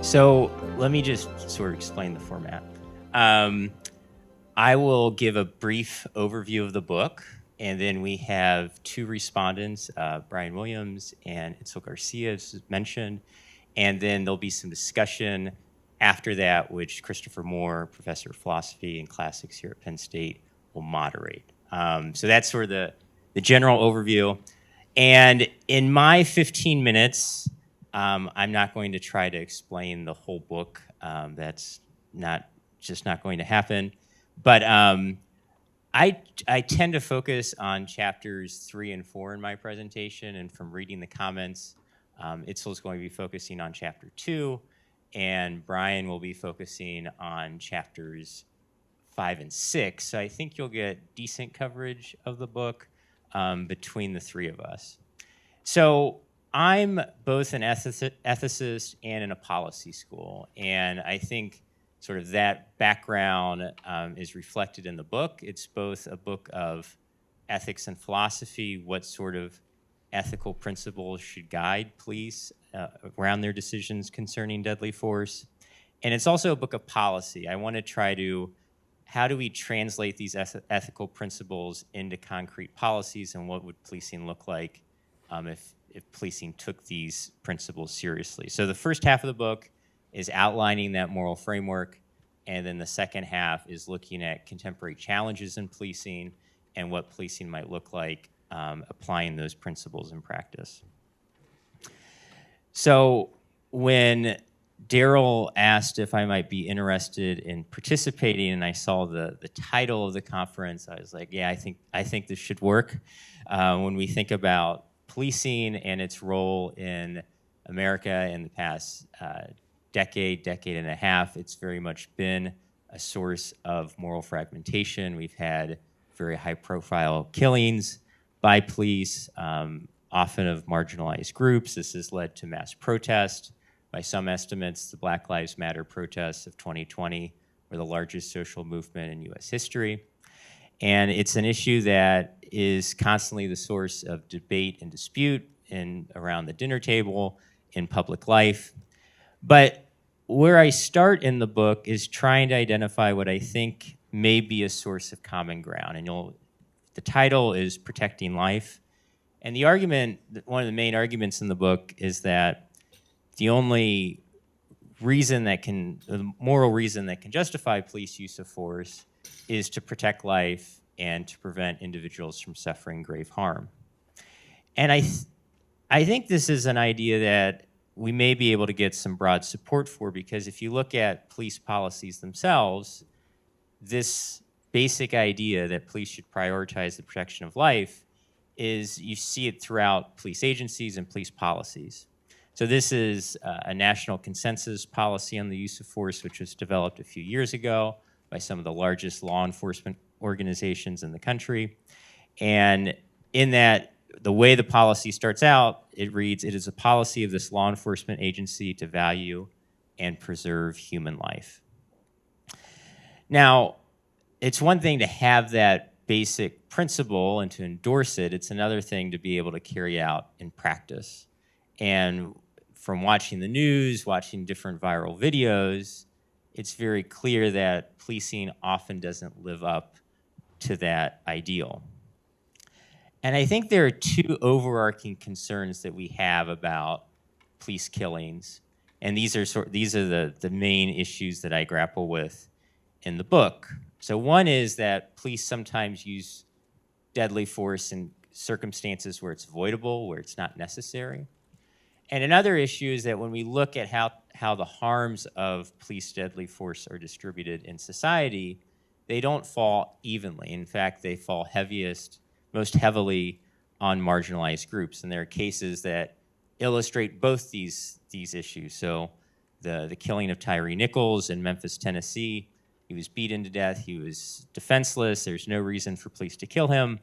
So let me just sort of explain the format. I will give a brief overview of the book, and then we have two respondents, Brian Williams and Itzel Garcia, as mentioned, and then there'll be some discussion after that, which Christopher Moore, professor of philosophy and classics here at Penn State, will moderate. So that's sort of the general overview. And in my 15 minutes, I'm not going to try to explain the whole book. That's just not going to happen. But I tend to focus on chapters 3 and 4 in my presentation, and from reading the comments, Itzel is going to be focusing on chapter 2, and Brian will be focusing on chapters 5 and 6. So I think you'll get decent coverage of the book between the three of us. So I'm both an ethicist and in a policy school, and I think sort of that background is reflected in the book. It's both a book of ethics and philosophy, what sort of ethical principles should guide police around their decisions concerning deadly force. And it's also a book of policy. I want to try to, how do we translate these ethical principles into concrete policies, and what would policing look like if policing took these principles seriously? So the first half of the book is outlining that moral framework, and then the second half is looking at contemporary challenges in policing and what policing might look like applying those principles in practice. So when Daryl asked if I might be interested in participating, and I saw the title of the conference, I was like, yeah, I think this should work. When we think about policing and its role in America in the past decade and a half, it's very much been a source of moral fragmentation. We've had very high-profile killings by police, often of marginalized groups. This has led to mass protest. By some estimates, the Black Lives Matter protests of 2020 were the largest social movement in U.S. history. And it's an issue that is constantly the source of debate and dispute around the dinner table, in public life. But where I start in the book is trying to identify what I think may be a source of common ground. And the title is Protecting Life. And the argument, one of the main arguments in the book is that the only reason the moral reason that can justify police use of force is to protect life and to prevent individuals from suffering grave harm. And I think this is an idea that we may be able to get some broad support for, because if you look at police policies themselves, this basic idea that police should prioritize the protection of life you see it throughout police agencies and police policies. So this is a national consensus policy on the use of force, which was developed a few years ago by some of the largest law enforcement organizations in the country. And in that, the way the policy starts out, it reads, "It is a policy of this law enforcement agency to value and preserve human life." Now, it's one thing to have that basic principle and to endorse it. It's another thing to be able to carry out in practice. And from watching the news, watching different viral videos, it's very clear that policing often doesn't live up to that ideal. And I think there are two overarching concerns that we have about police killings, and these are the main issues that I grapple with in the book. So one is that police sometimes use deadly force in circumstances where it's avoidable, where it's not necessary. And another issue is that when we look at how the harms of police deadly force are distributed in society, they don't fall evenly. In fact, they fall most heavily on marginalized groups. And there are cases that illustrate both these issues. So the killing of Tyree Nichols in Memphis, Tennessee, he was beaten to death. He was defenseless. There's no reason for police to kill him.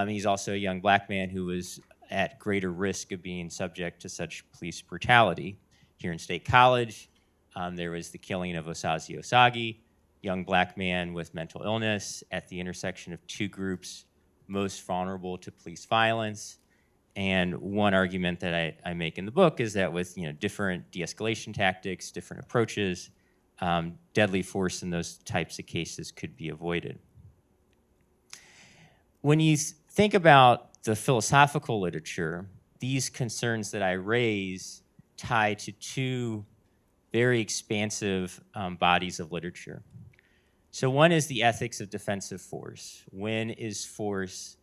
He's also a young black man who was at greater risk of being subject to such police brutality. Here in State College, there was the killing of Osagie Osagi, young black man with mental illness at the intersection of two groups most vulnerable to police violence. And one argument that I make in the book is that with different de-escalation tactics, different approaches, deadly force in those types of cases could be avoided. When you think about the philosophical literature, these concerns that I raise tie to two very expansive bodies of literature. So one is the ethics of defensive force. When is force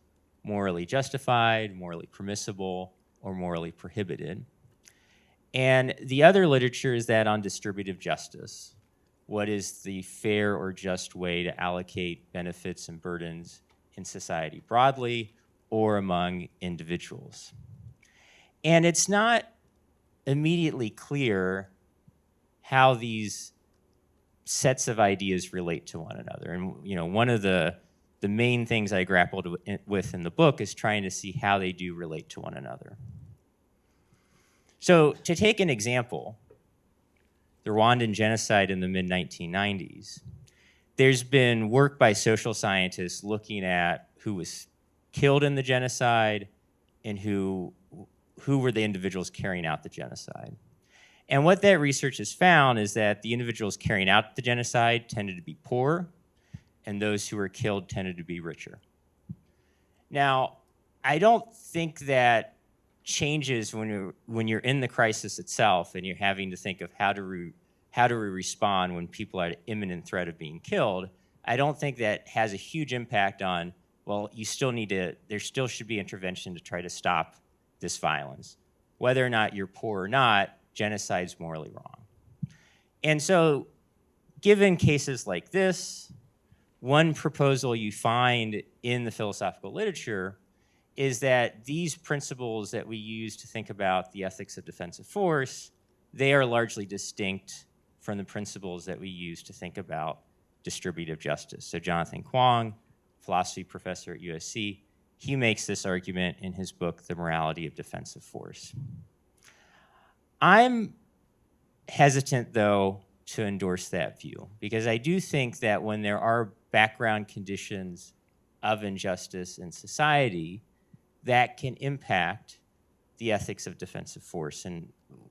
morally justified, morally permissible, or morally prohibited? And the other literature is that on distributive justice. What is the fair or just way to allocate benefits and burdens in society broadly or among individuals? And it's not immediately clear how these sets of ideas relate to one another. And one of the main things I grappled with in the book is trying to see how they do relate to one another. So to take an example, the Rwandan genocide in the mid-1990s, there's been work by social scientists looking at who was killed in the genocide and who were the individuals carrying out the genocide. And what that research has found is that the individuals carrying out the genocide tended to be poor, and those who were killed tended to be richer. Now, I don't think that changes when you're in the crisis itself and you're having to think of how do we respond when people are at imminent threat of being killed. I don't think that has a huge impact on, well, there still should be intervention to try to stop this violence. Whether or not you're poor or not, genocide's morally wrong. And so, given cases like this, one proposal you find in the philosophical literature is that these principles that we use to think about the ethics of defensive force, they are largely distinct from the principles that we use to think about distributive justice. So Jonathan Kwong, philosophy professor at USC, he makes this argument in his book, The Morality of Defensive Force. I'm hesitant, though, to endorse that view, because I do think that when there are background conditions of injustice in society, that can impact the ethics of defensive force and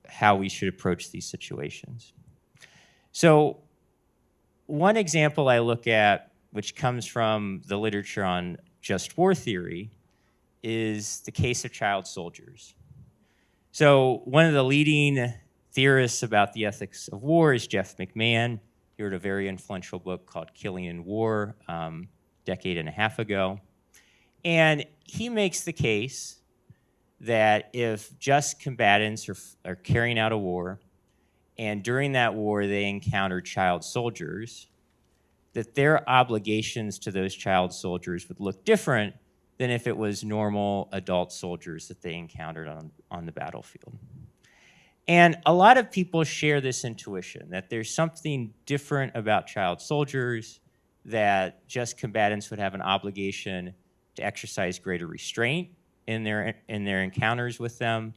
how we should approach these situations. So one example I look at, which comes from the literature on just war theory, is the case of child soldiers. So one of the leading theorists about the ethics of war is Jeff McMahon. He wrote a very influential book called Killing in War a decade and a half ago. And he makes the case that if just combatants are carrying out a war, and during that war they encounter child soldiers, that their obligations to those child soldiers would look different than if it was normal adult soldiers that they encountered on the battlefield. And a lot of people share this intuition that there's something different about child soldiers, that just combatants would have an obligation to exercise greater restraint in their encounters with them,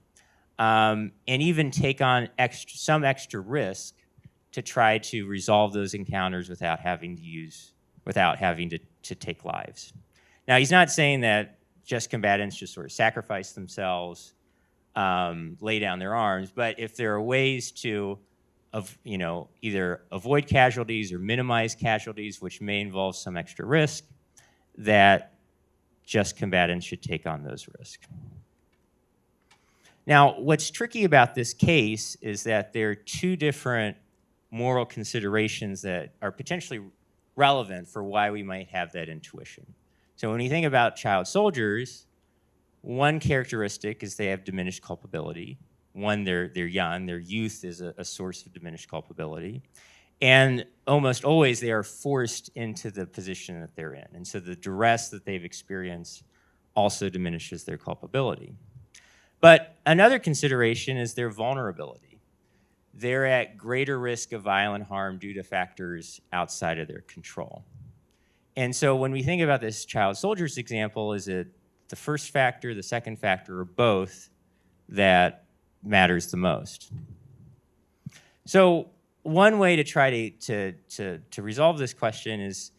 and even take on some extra risk to try to resolve those encounters without having to take lives. Now, he's not saying that just combatants just sort of sacrifice themselves, lay down their arms, but if there are ways to either avoid casualties or minimize casualties, which may involve some extra risk, that just combatants should take on those risks. Now, what's tricky about this case is that there are two different moral considerations that are potentially relevant for why we might have that intuition. So when you think about child soldiers, one characteristic is they have diminished culpability. One, they're young. Their youth is a source of diminished culpability. And almost always they are forced into the position that they're in. And so the duress that they've experienced also diminishes their culpability. But another consideration is their vulnerability. They're at greater risk of violent harm due to factors outside of their control. And so when we think about this child soldiers example, is it the first factor, the second factor, or both that matters the most? So one way to try to resolve this question is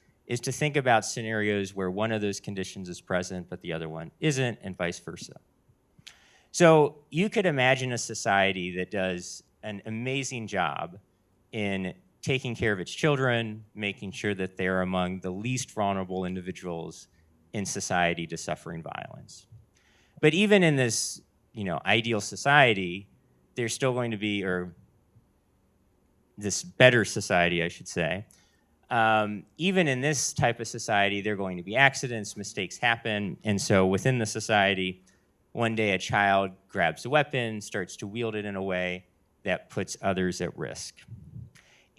to think about scenarios where one of those conditions is present but the other one isn't, and vice versa. So you could imagine a society that does an amazing job in taking care of its children, making sure that they're among the least vulnerable individuals in society to suffering violence. But even in this, ideal society, there's still going to be, or this better society, I should say, even in this type of society, there are going to be accidents, mistakes happen, and so within the society, one day a child grabs a weapon, starts to wield it in a way that puts others at risk.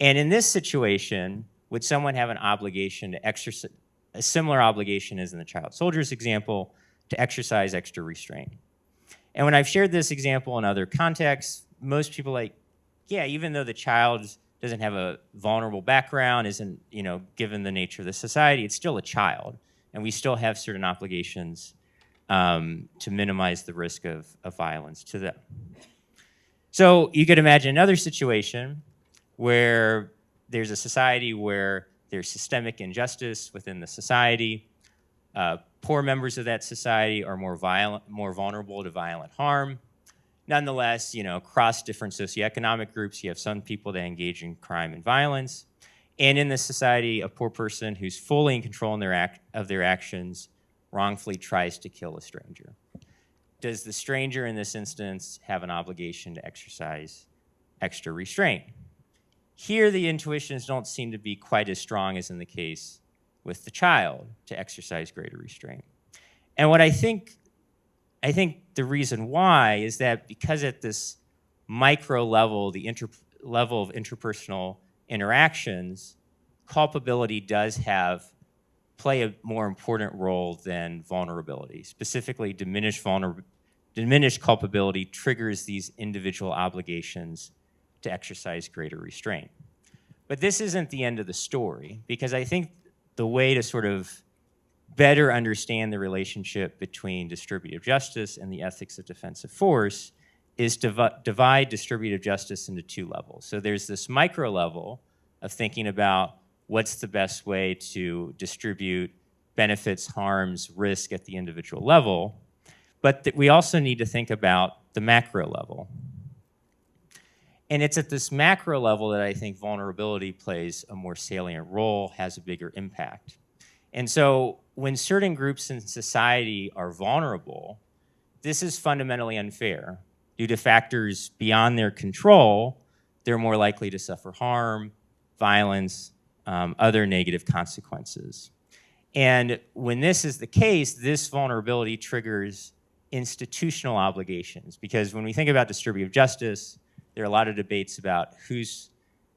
And in this situation, would someone have an obligation to exercise, a similar obligation as in the child soldier's example, to exercise extra restraint? And when I've shared this example in other contexts, most people are like, yeah, even though the child doesn't have a vulnerable background, isn't, given the nature of the society, it's still a child. And we still have certain obligations to minimize the risk of violence to them. So you could imagine another situation where there's a society where there's systemic injustice within the society. Poor members of that society are more vulnerable to violent harm. Nonetheless, across different socioeconomic groups, you have some people that engage in crime and violence. And in this society, a poor person who's fully in control of their actions wrongfully tries to kill a stranger. Does the stranger in this instance have an obligation to exercise extra restraint? Here, the intuitions don't seem to be quite as strong as in the case with the child to exercise greater restraint. And what I think the reason why is that because at this micro level, the level of interpersonal interactions, culpability does play a more important role than vulnerability. Specifically, diminished culpability triggers these individual obligations to exercise greater restraint. But this isn't the end of the story, because I think the way to sort of better understand the relationship between distributive justice and the ethics of defensive force is to divide distributive justice into two levels. So there's this micro level of thinking about what's the best way to distribute benefits, harms, risk at the individual level, but we also need to think about the macro level. And it's at this macro level that I think vulnerability plays a more salient role, has a bigger impact. And so when certain groups in society are vulnerable, this is fundamentally unfair. Due to factors beyond their control, they're more likely to suffer harm, violence, other negative consequences. And when this is the case, this vulnerability triggers institutional obligations. Because when we think about distributive justice, there are a lot of debates about who's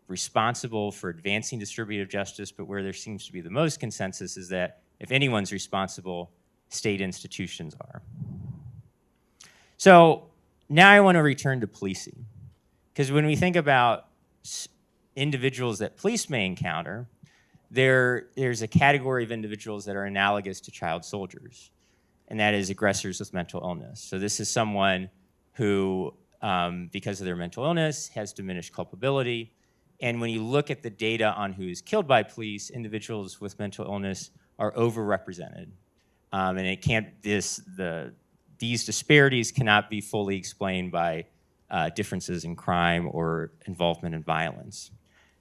responsible for advancing distributive justice, but where there seems to be the most consensus is that if anyone's responsible, state institutions are. So now I want to return to policing. Because when we think about individuals that police may encounter, there's a category of individuals that are analogous to child soldiers, and that is aggressors with mental illness. So this is someone who, because of their mental illness, has diminished culpability. And when you look at the data on who's killed by police, individuals with mental illness are overrepresented. And these disparities cannot be fully explained by differences in crime or involvement in violence.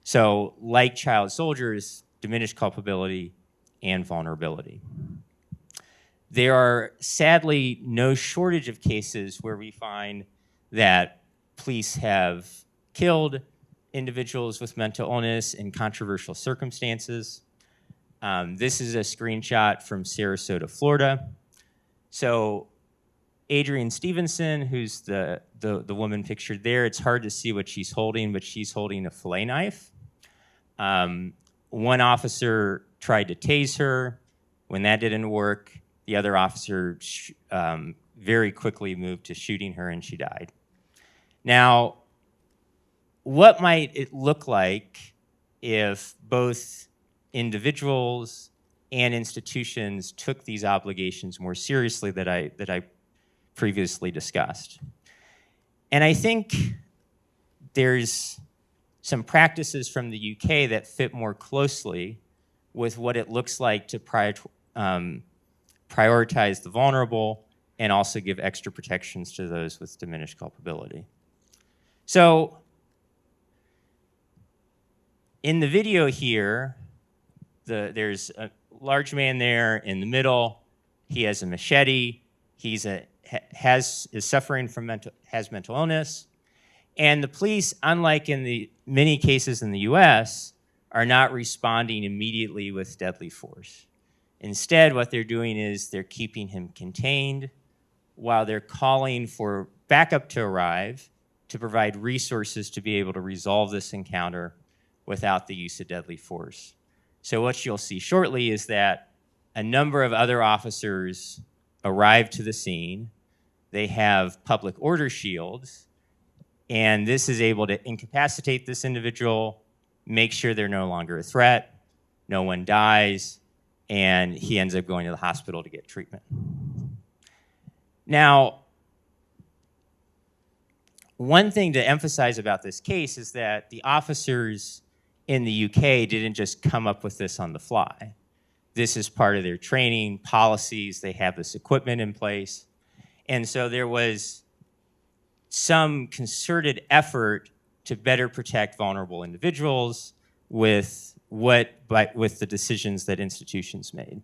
So like child soldiers, diminished culpability and vulnerability. There are sadly no shortage of cases where we find that police have killed individuals with mental illness in controversial circumstances. This is a screenshot from Sarasota, Florida. So Adrienne Stevenson, who's the woman pictured there, it's hard to see what she's holding, but she's holding a fillet knife. One officer tried to tase her. When that didn't work, the other officer very quickly moved to shooting her, and she died. Now, what might it look like if both individuals and institutions took these obligations more seriously that I previously discussed? And I think there's some practices from the UK that fit more closely with what it looks like to prioritize the vulnerable and also give extra protections to those with diminished culpability. So in the video here, there's a large man there in the middle. He has a machete. Is suffering from mental illness. And the police, unlike in the many cases in the US, are not responding immediately with deadly force. Instead, what they're doing is they're keeping him contained while they're calling for backup to arrive to provide resources to be able to resolve this encounter without the use of deadly force. So what you'll see shortly is that a number of other officers arrive to the scene. They have public order shields, and this is able to incapacitate this individual, make sure they're no longer a threat, no one dies, and he ends up going to the hospital to get treatment. Now, one thing to emphasize about this case is that the officers in the UK didn't just come up with this on the fly. This is part of their training policies. They have this equipment in place. And so there was some concerted effort to better protect vulnerable individuals with the decisions that institutions made.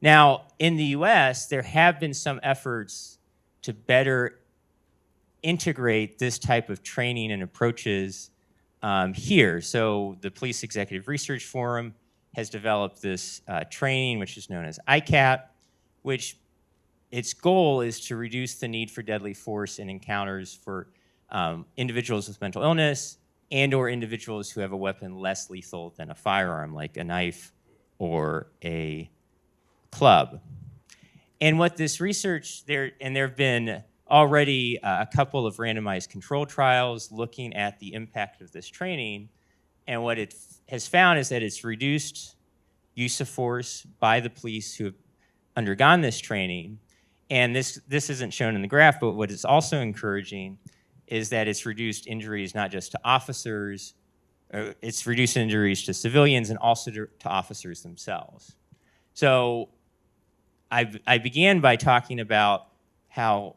Now, in the US, there have been some efforts to better integrate this type of training and approaches here. So the Police Executive Research Forum has developed this training, which is known as ICAT, which its goal is to reduce the need for deadly force in encounters for individuals with mental illness and or individuals who have a weapon less lethal than a firearm, like a knife or a club. And what this research, there have been already a couple of randomized control trials looking at the impact of this training, and what it has found is that it's reduced use of force by the police who have undergone this training. And this isn't shown in the graph, but what is also encouraging is that it's reduced injuries not just to officers, it's reduced injuries to civilians and also to officers themselves. So I began by talking about how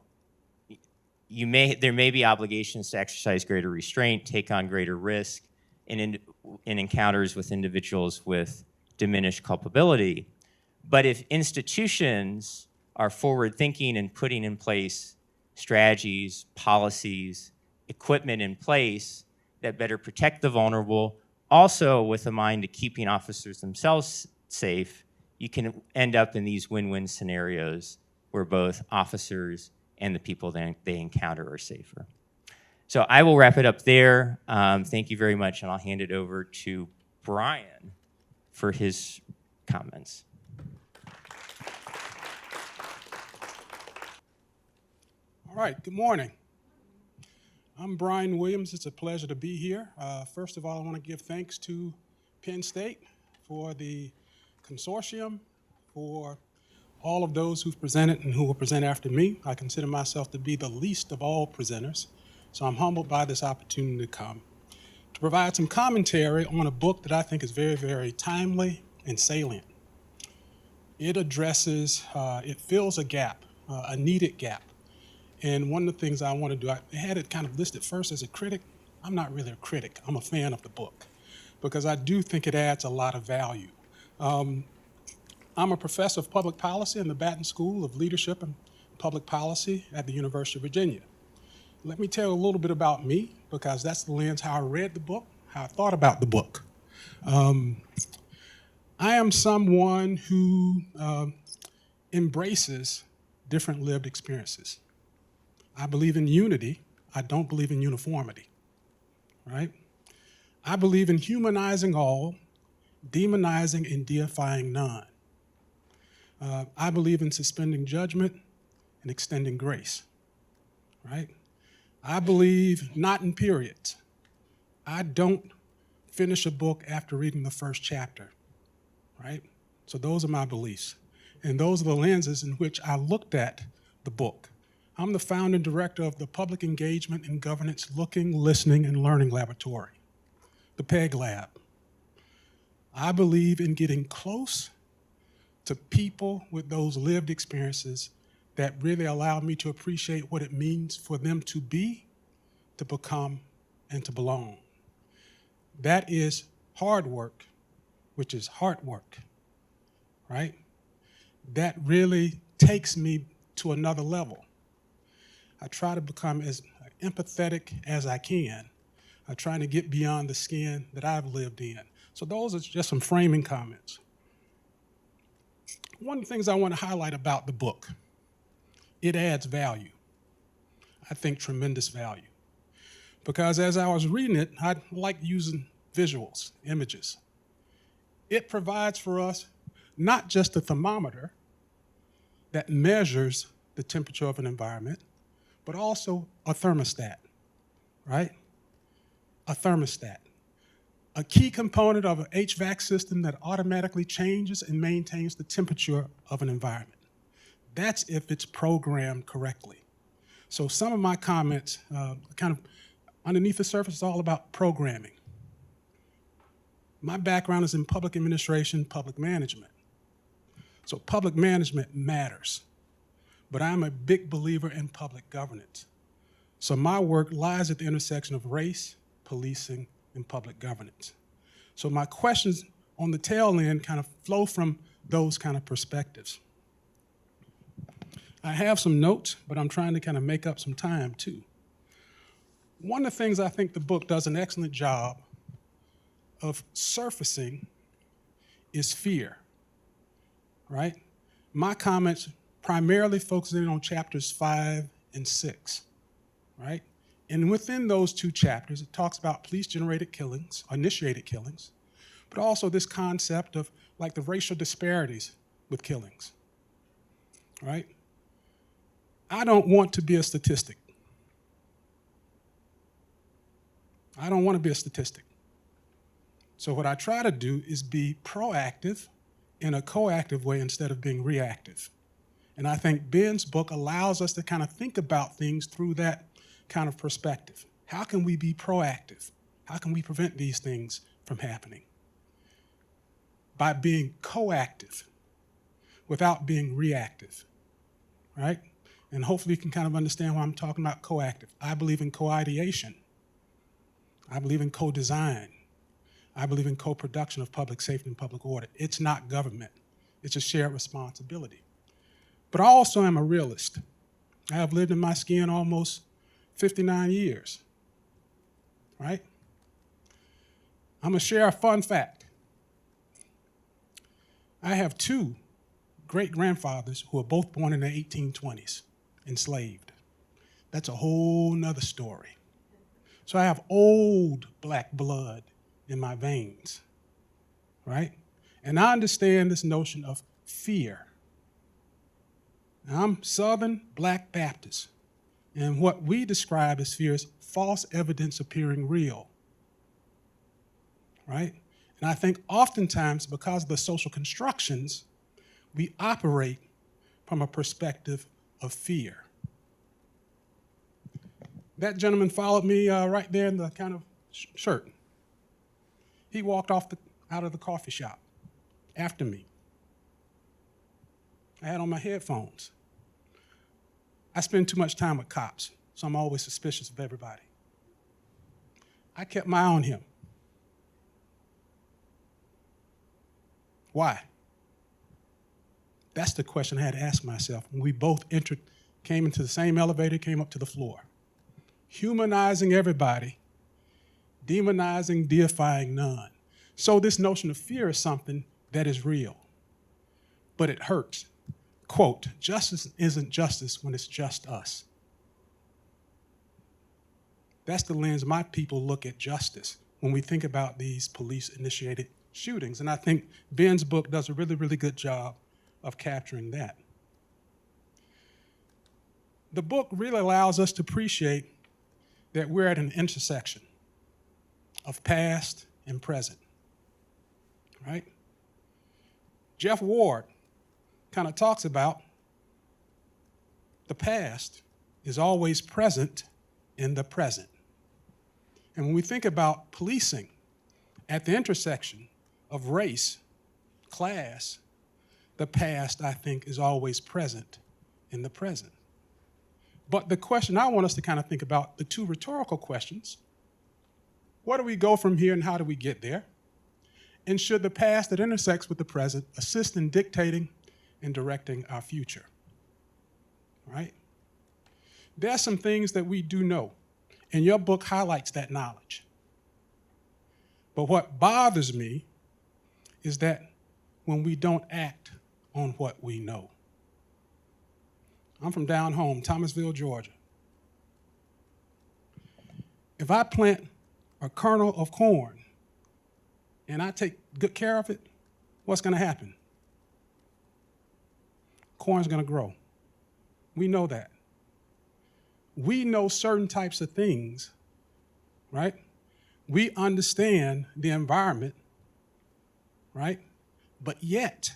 there may be obligations to exercise greater restraint, take on greater risk in encounters with individuals with diminished culpability. But if institutions are forward-thinking and putting in place strategies, policies, equipment in place that better protect the vulnerable, also with a mind to keeping officers themselves safe, you can end up in these win-win scenarios where both officers and the people that they encounter are safer. So I will wrap it up there. Thank you very much, and I'll hand it over to Brian for his comments. All right, good morning. I'm Brian Williams. It's a pleasure to be here. First of all, I want to give thanks to Penn State for the consortium, for all of those who've presented and who will present after me. I consider myself to be the least of all presenters, so I'm humbled by this opportunity to come to provide some commentary on a book that I think is very, very timely and salient. It addresses, it fills a gap, a needed gap. And one of the things I want to do, I had it kind of listed first as a critic. I'm not really a critic. I'm a fan of the book because I do think it adds a lot of value. I'm a professor of public policy in the Batten School of Leadership and Public Policy at the University of Virginia. Let me tell you a little bit about me because that's the lens how I read the book, how I thought about the book. I am someone who embraces different lived experiences. I believe in unity. I don't believe in uniformity, right? I believe in humanizing all, demonizing and deifying none. I believe in suspending judgment and extending grace, right? I believe not in periods. I don't finish a book after reading the first chapter, right? So those are my beliefs. And those are the lenses in which I looked at the book. I'm the founder and director of the Public Engagement and Governance Looking, Listening, and Learning Laboratory, the PEG Lab. I believe in getting close to people with those lived experiences that really allowed me to appreciate what it means for them to be, to become, and to belong. That is hard work, which is heart work, right? That really takes me to another level. I try to become as empathetic as I can. I'm trying to get beyond the skin that I've lived in. So those are just some framing comments. One of the things I want to highlight about the book, it adds value. I think tremendous value. Because as I was reading it, I like using visuals, images. It provides for us not just a thermometer that measures the temperature of an environment, but also a thermostat, right? A thermostat. A key component of an HVAC system that automatically changes and maintains the temperature of an environment. That's if it's programmed correctly. So some of my comments, kind of underneath the surface, is all about programming. My background is in public administration, public management. So public management matters, but I'm a big believer in public governance. So my work lies at the intersection of race, policing, and public governance. So my questions on the tail end kind of flow from those kind of perspectives. I have some notes, but I'm trying to kind of make up some time too. One of the things I think the book does an excellent job of surfacing is fear, right? My comments primarily focusing on chapters 5 and 6, right? And within those two chapters, it talks about police-generated killings, initiated killings, but also this concept of like the racial disparities with killings, right? I don't want to be a statistic. I don't want to be a statistic. So what I try to do is be proactive in a coactive way instead of being reactive. And I think Ben's book allows us to kind of think about things through that kind of perspective. How can we be proactive? How can we prevent these things from happening? By being coactive without being reactive, right? And hopefully you can kind of understand why I'm talking about coactive. I believe in co-ideation. I believe in co-design. I believe in co-production of public safety and public order. It's not government. It's a shared responsibility. But I also am a realist. I have lived in my skin almost 59 years, right? I'm gonna share a fun fact. I have two great-grandfathers who were both born in the 1820s, enslaved. That's a whole nother story. So I have old black blood in my veins, right? And I understand this notion of fear. Now, I'm Southern Black Baptist, and what we describe as fear is false evidence appearing real, right? And I think oftentimes, because of the social constructions, we operate from a perspective of fear. That gentleman followed me right there in the kind of shirt. He walked out of the coffee shop after me. I had on my headphones. I spend too much time with cops, so I'm always suspicious of everybody. I kept my eye on him. Why? That's the question I had to ask myself when we both came into the same elevator, came up to the floor. Humanizing everybody, demonizing, deifying none. So this notion of fear is something that is real, but it hurts. Quote, justice isn't justice when it's just us. That's the lens my people look at justice when we think about these police-initiated shootings. And I think Ben's book does a really, really good job of capturing that. The book really allows us to appreciate that we're at an intersection of past and present, right? Jeff Ward kind of talks about the past is always present in the present. And when we think about policing at the intersection of race, class, the past, I think, is always present in the present. But the question I want us to kind of think about, the two rhetorical questions: where do we go from here and how do we get there? And should the past that intersects with the present assist in dictating and directing our future? Right? There are some things that we do know, and your book highlights that knowledge. But what bothers me is that when we don't act on what we know. I'm from down home, Thomasville, Georgia. If I plant a kernel of corn and I take good care of it, what's going to happen? Corn's going to grow. We know that. We know certain types of things, right? We understand the environment, right? But yet,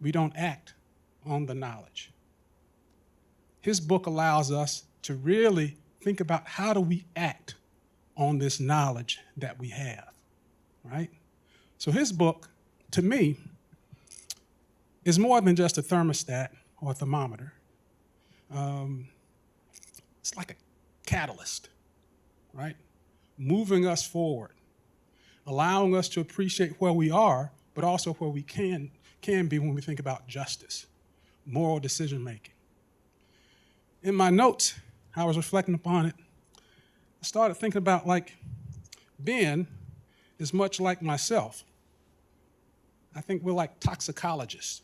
we don't act on the knowledge. His book allows us to really think about how do we act on this knowledge that we have, right? So his book, to me, is more than just a thermostat or a thermometer. It's like a catalyst, right? Moving us forward, allowing us to appreciate where we are, but also where we can be when we think about justice, moral decision-making. In my notes, I was reflecting upon it. I started thinking about, like, Ben is much like myself. I think we're like toxicologists.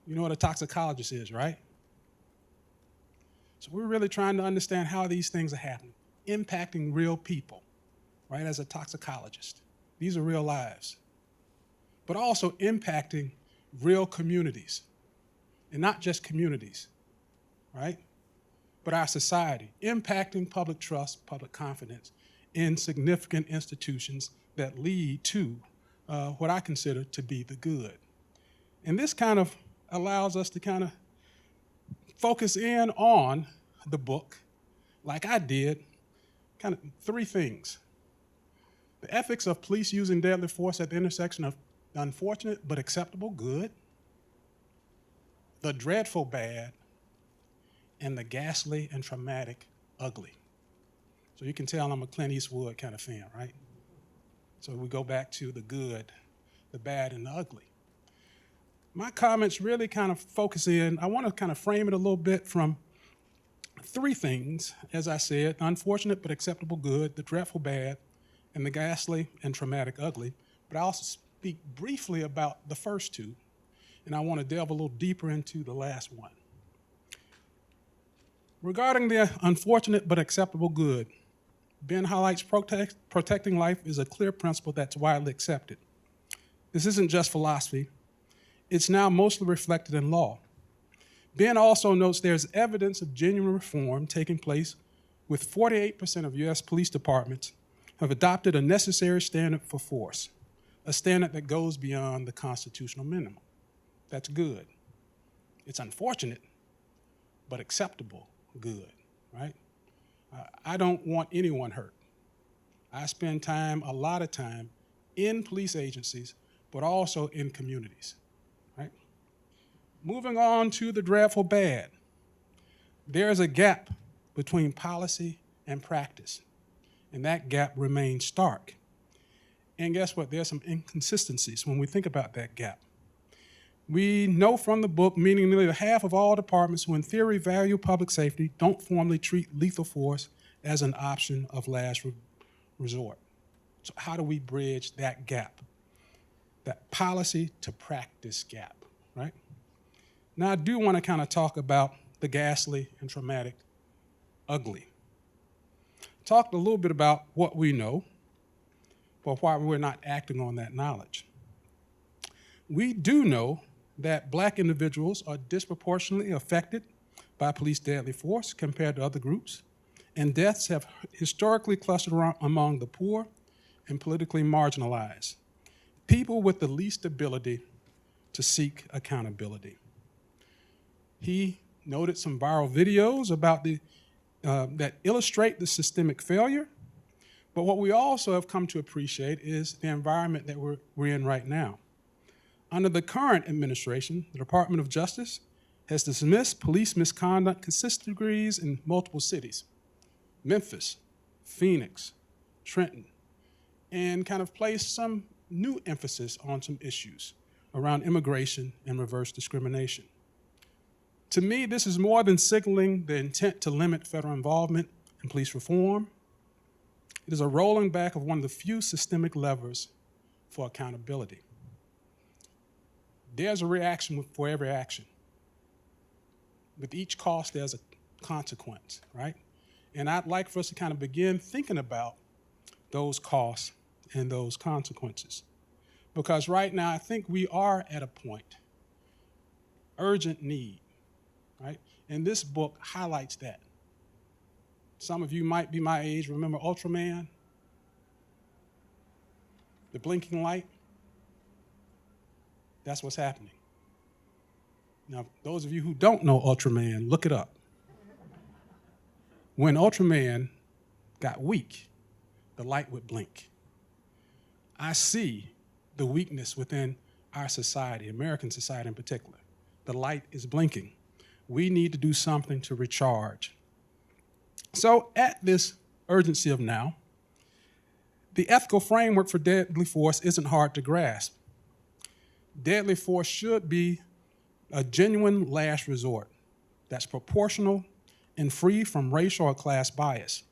You know what a toxicologist is, right? So we're really trying to understand how these things are happening, impacting real people, right, as a toxicologist. These are real lives. But also impacting real communities, and not just communities, right, but our society, impacting public trust, public confidence in significant institutions that lead to what I consider to be the good. And this kind of allows us to kind of focus in on the book, like I did, kind of three things: the ethics of police using deadly force at the intersection of the unfortunate but acceptable good, the dreadful bad, and the ghastly and traumatic ugly. So you can tell I'm a Clint Eastwood kind of fan, right? So we go back to the good, the bad, and the ugly. My comments really kind of focus in, I want to kind of frame it a little bit from three things, as I said: the unfortunate but acceptable good, the dreadful bad, and the ghastly and traumatic ugly. But I also speak briefly about the first two, and I want to delve a little deeper into the last one. Regarding the unfortunate but acceptable good, Ben highlights protecting life is a clear principle that's widely accepted. This isn't just philosophy. It's now mostly reflected in law. Ben also notes there's evidence of genuine reform taking place, with 48% of U.S. police departments have adopted a necessary standard for force, a standard that goes beyond the constitutional minimum. That's good. It's unfortunate, but acceptable good, right? I don't want anyone hurt. I spend a lot of time in police agencies, but also in communities, right? Moving on to the dreadful bad. There is a gap between policy and practice, and that gap remains stark. And guess what? There's some inconsistencies when we think about that gap. We know from the book, meaning nearly half of all departments who in theory value public safety don't formally treat lethal force as an option of last resort. So how do we bridge that gap, that policy to practice gap, right? Now, I do want to kind of talk about the ghastly and traumatic ugly. Talked a little bit about what we know, but why we're not acting on that knowledge. We do know that Black individuals are disproportionately affected by police deadly force compared to other groups, and deaths have historically clustered around among the poor and politically marginalized, people with the least ability to seek accountability. He noted some viral videos about that illustrate the systemic failure, but what we also have come to appreciate is the environment that we're in right now. Under the current administration, the Department of Justice has dismissed police misconduct consistent degrees in multiple cities, Memphis, Phoenix, Trenton, and kind of placed some new emphasis on some issues around immigration and reverse discrimination. To me, this is more than signaling the intent to limit federal involvement in police reform. It is a rolling back of one of the few systemic levers for accountability. There's a reaction for every action. With each cost, there's a consequence, right? And I'd like for us to kind of begin thinking about those costs and those consequences. Because right now, I think we are at a point, urgent need, right? And this book highlights that. Some of you might be my age, remember Ultraman? The blinking light? That's what's happening. Now, those of you who don't know Ultraman, look it up. When Ultraman got weak, the light would blink. I see the weakness within our society, American society in particular. The light is blinking. We need to do something to recharge. So at this urgency of now, the ethical framework for deadly force isn't hard to grasp. Deadly force should be a genuine last resort that's proportional and free from racial or class bias.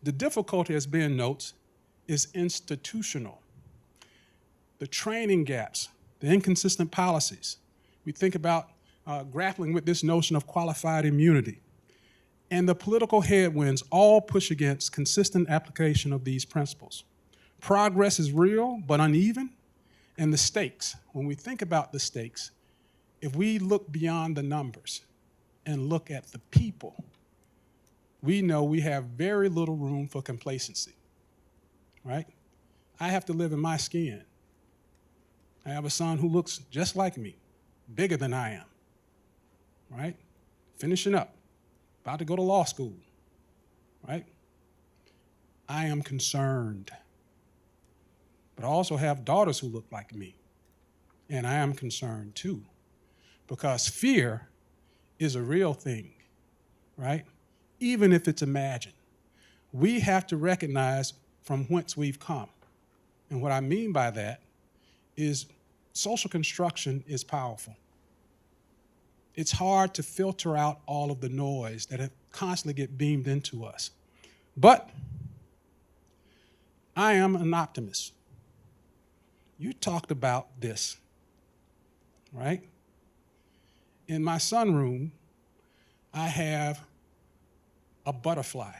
The difficulty, as Ben notes, is institutional. The training gaps, the inconsistent policies. We think about grappling with this notion of qualified immunity. And the political headwinds all push against consistent application of these principles. Progress is real, but uneven. And the stakes, when we think about the stakes, if we look beyond the numbers and look at the people, we know we have very little room for complacency, right? I have to live in my skin. I have a son who looks just like me, bigger than I am, right? Finishing up, about to go to law school, right? I am concerned. But I also have daughters who look like me, and I am concerned too, because fear is a real thing, right? Even if it's imagined. We have to recognize from whence we've come. And what I mean by that is social construction is powerful. It's hard to filter out all of the noise that constantly get beamed into us. But I am an optimist. You talked about this, right? In my sunroom, I have a butterfly,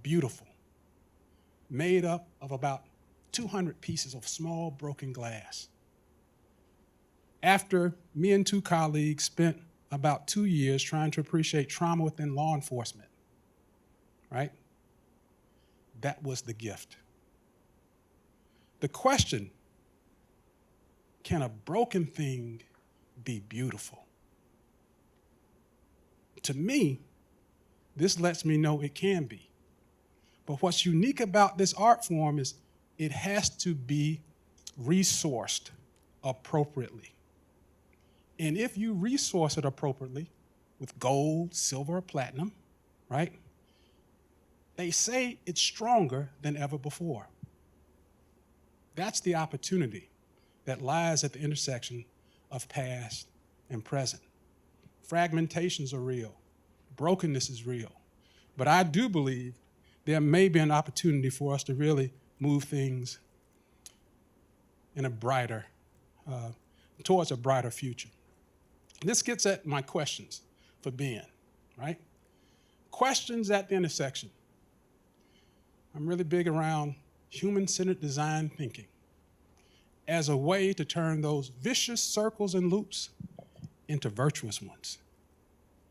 beautiful, made up of about 200 pieces of small broken glass. After me and two colleagues spent about 2 years trying to appreciate trauma within law enforcement, right? That was the gift. The question, can a broken thing be beautiful? To me, this lets me know it can be. But what's unique about this art form is it has to be resourced appropriately. And if you resource it appropriately with gold, silver, or platinum, right, they say it's stronger than ever before. That's the opportunity that lies at the intersection of past and present. Fragmentations are real. Brokenness is real. But I do believe there may be an opportunity for us to really move things in a brighter, towards a brighter future. This gets at my questions for Ben, right? Questions at the intersection. I'm really big around human-centered design thinking as a way to turn those vicious circles and loops into virtuous ones,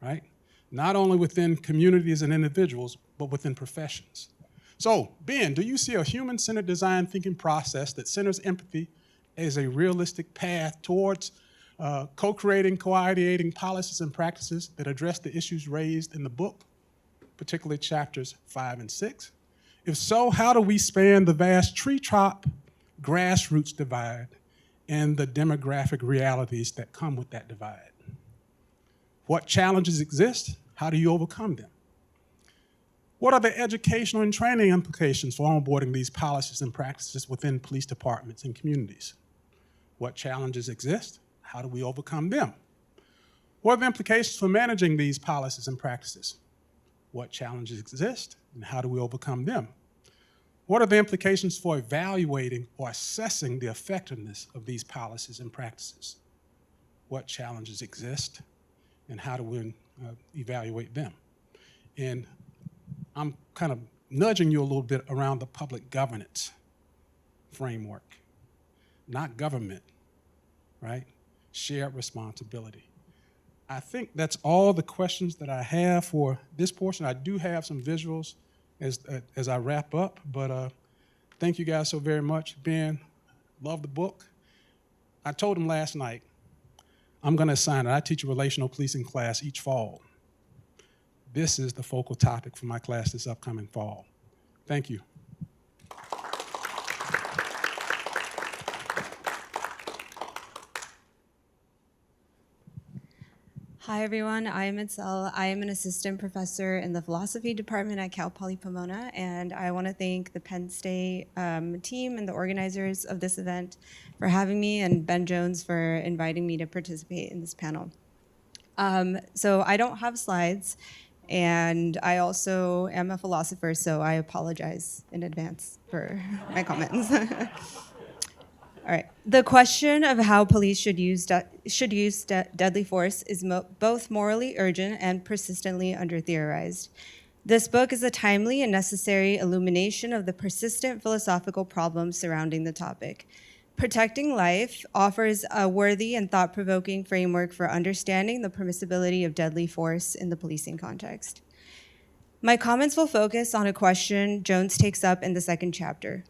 right? Not only within communities and individuals, but within professions. So, Ben, do you see a human-centered design thinking process that centers empathy as a realistic path towards co-creating, co-ideating policies and practices that address the issues raised in the book, particularly chapters 5 and 6? If so, how do we span the vast treetop grassroots divide and the demographic realities that come with that divide. What challenges exist? How do you overcome them? What are the educational and training implications for onboarding these policies and practices within police departments and communities? What challenges exist? How do we overcome them? What are the implications for managing these policies and practices? What challenges exist and how do we overcome them? What are the implications for evaluating or assessing the effectiveness of these policies and practices? What challenges exist and how do we evaluate them? And I'm kind of nudging you a little bit around the public governance framework, not government, right? Shared responsibility. I think that's all the questions that I have for this portion. I do have some visuals as I wrap up, but thank you guys so very much. Ben, love the book. I told him last night, I'm gonna assign it. I teach a relational policing class each fall. This is the focal topic for my class this upcoming fall. Thank you. Hi, everyone. I am Itzel. I am an assistant professor in the philosophy department at Cal Poly Pomona, and I want to thank the Penn State team and the organizers of this event for having me, and Ben Jones for inviting me to participate in this panel. So I don't have slides, and I also am a philosopher, so I apologize in advance for my comments. All right. The question of how police should use deadly force is both morally urgent and persistently under-theorized. This book is a timely and necessary illumination of the persistent philosophical problems surrounding the topic. Protecting Life offers a worthy and thought-provoking framework for understanding the permissibility of deadly force in the policing context. My comments will focus on a question Jones takes up in the second chapter.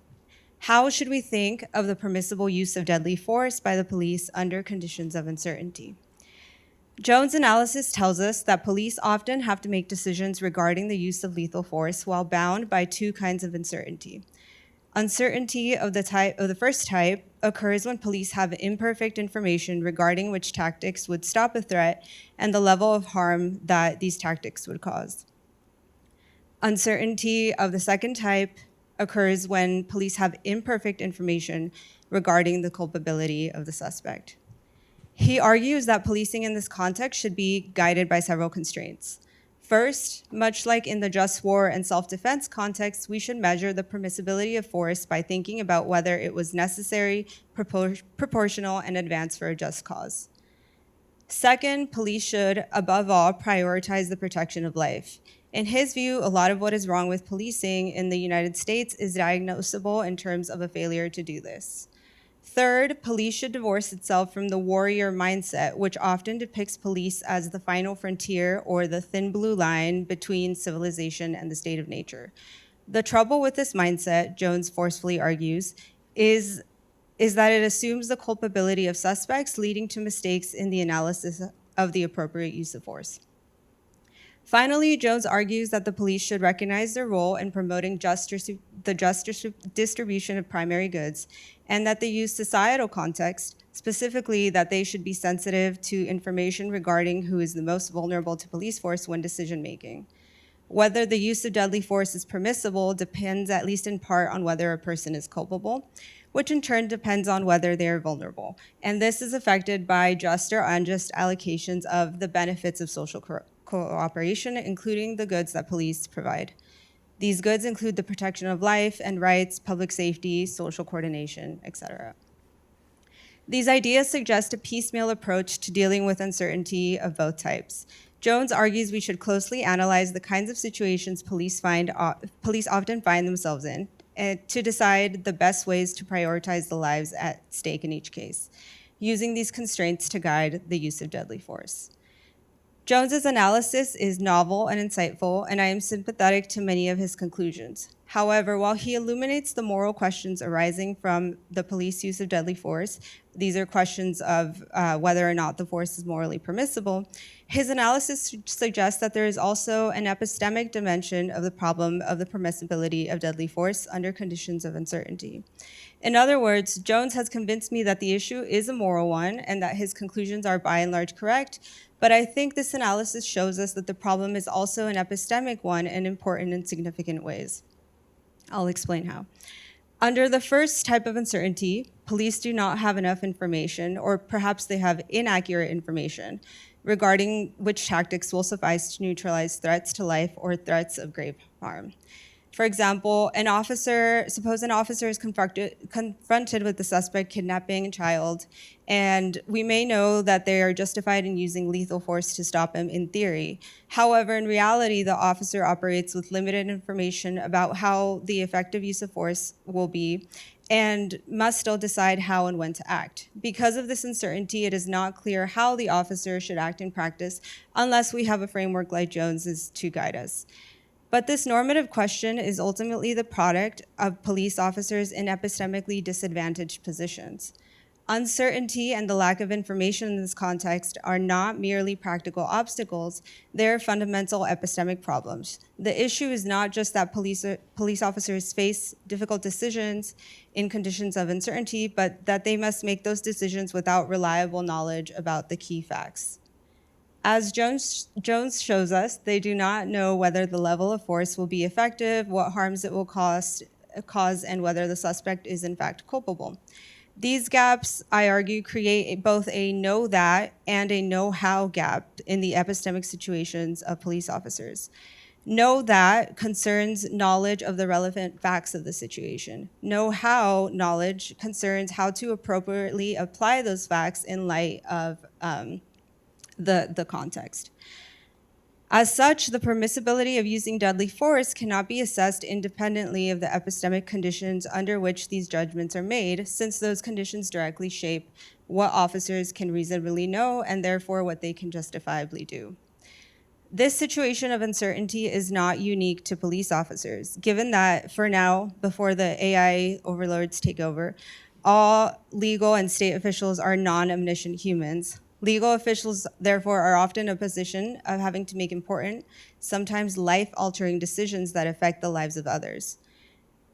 How should we think of the permissible use of deadly force by the police under conditions of uncertainty? Jones' analysis tells us that police often have to make decisions regarding the use of lethal force while bound by two kinds of uncertainty. Uncertainty of the first type occurs when police have imperfect information regarding which tactics would stop a threat and the level of harm that these tactics would cause. Uncertainty of the second type occurs when police have imperfect information regarding the culpability of the suspect. He argues that policing in this context should be guided by several constraints. First, much like in the just war and self-defense context, we should measure the permissibility of force by thinking about whether it was necessary, proportional, and advanced for a just cause. Second, police should, above all, prioritize the protection of life. In his view, a lot of what is wrong with policing in the United States is diagnosable in terms of a failure to do this. Third, police should divorce itself from the warrior mindset, which often depicts police as the final frontier or the thin blue line between civilization and the state of nature. The trouble with this mindset, Jones forcefully argues, is that it assumes the culpability of suspects, leading to mistakes in the analysis of the appropriate use of force. Finally, Jones argues that the police should recognize their role in promoting the just distribution of primary goods, and that they use societal context, specifically that they should be sensitive to information regarding who is the most vulnerable to police force when decision-making. Whether the use of deadly force is permissible depends, at least in part, on whether a person is culpable, which in turn depends on whether they are vulnerable. And this is affected by just or unjust allocations of the benefits of social cooperation, including the goods that police provide. These goods include the protection of life and rights, public safety, social coordination, etc. These ideas suggest a piecemeal approach to dealing with uncertainty of both types. Jones argues we should closely analyze the kinds of situations police often find themselves in, to decide the best ways to prioritize the lives at stake in each case, using these constraints to guide the use of deadly force. Jones's analysis is novel and insightful, and I am sympathetic to many of his conclusions. However, while he illuminates the moral questions arising from the police use of deadly force, these are questions of whether or not the force is morally permissible, his analysis suggests that there is also an epistemic dimension of the problem of the permissibility of deadly force under conditions of uncertainty. In other words, Jones has convinced me that the issue is a moral one and that his conclusions are by and large correct, but I think this analysis shows us that the problem is also an epistemic one in important and significant ways. I'll explain how. Under the first type of uncertainty, police do not have enough information, or perhaps they have inaccurate information regarding which tactics will suffice to neutralize threats to life or threats of grave harm. For example, suppose an officer is confronted with the suspect kidnapping a child, and we may know that they are justified in using lethal force to stop him in theory. However, in reality, the officer operates with limited information about how the effective use of force will be and must still decide how and when to act. Because of this uncertainty, it is not clear how the officer should act in practice unless we have a framework like Jones's to guide us. But this normative question is ultimately the product of police officers in epistemically disadvantaged positions. Uncertainty and the lack of information in this context are not merely practical obstacles, they're fundamental epistemic problems. The issue is not just that police officers face difficult decisions in conditions of uncertainty, but that they must make those decisions without reliable knowledge about the key facts. As Jones shows us, they do not know whether the level of force will be effective, what harms it will cause, and whether the suspect is in fact culpable. These gaps, I argue, create both a know that and a know how gap in the epistemic situations of police officers. Know that concerns knowledge of the relevant facts of the situation. Know how knowledge concerns how to appropriately apply those facts in light of the context. As such, the permissibility of using deadly force cannot be assessed independently of the epistemic conditions under which these judgments are made, since those conditions directly shape what officers can reasonably know and therefore what they can justifiably do. This situation of uncertainty is not unique to police officers, given that for now, before the AI overlords take over, all legal and state officials are non-omniscient humans. Legal officials, therefore, are often in a position of having to make important, sometimes life-altering decisions that affect the lives of others.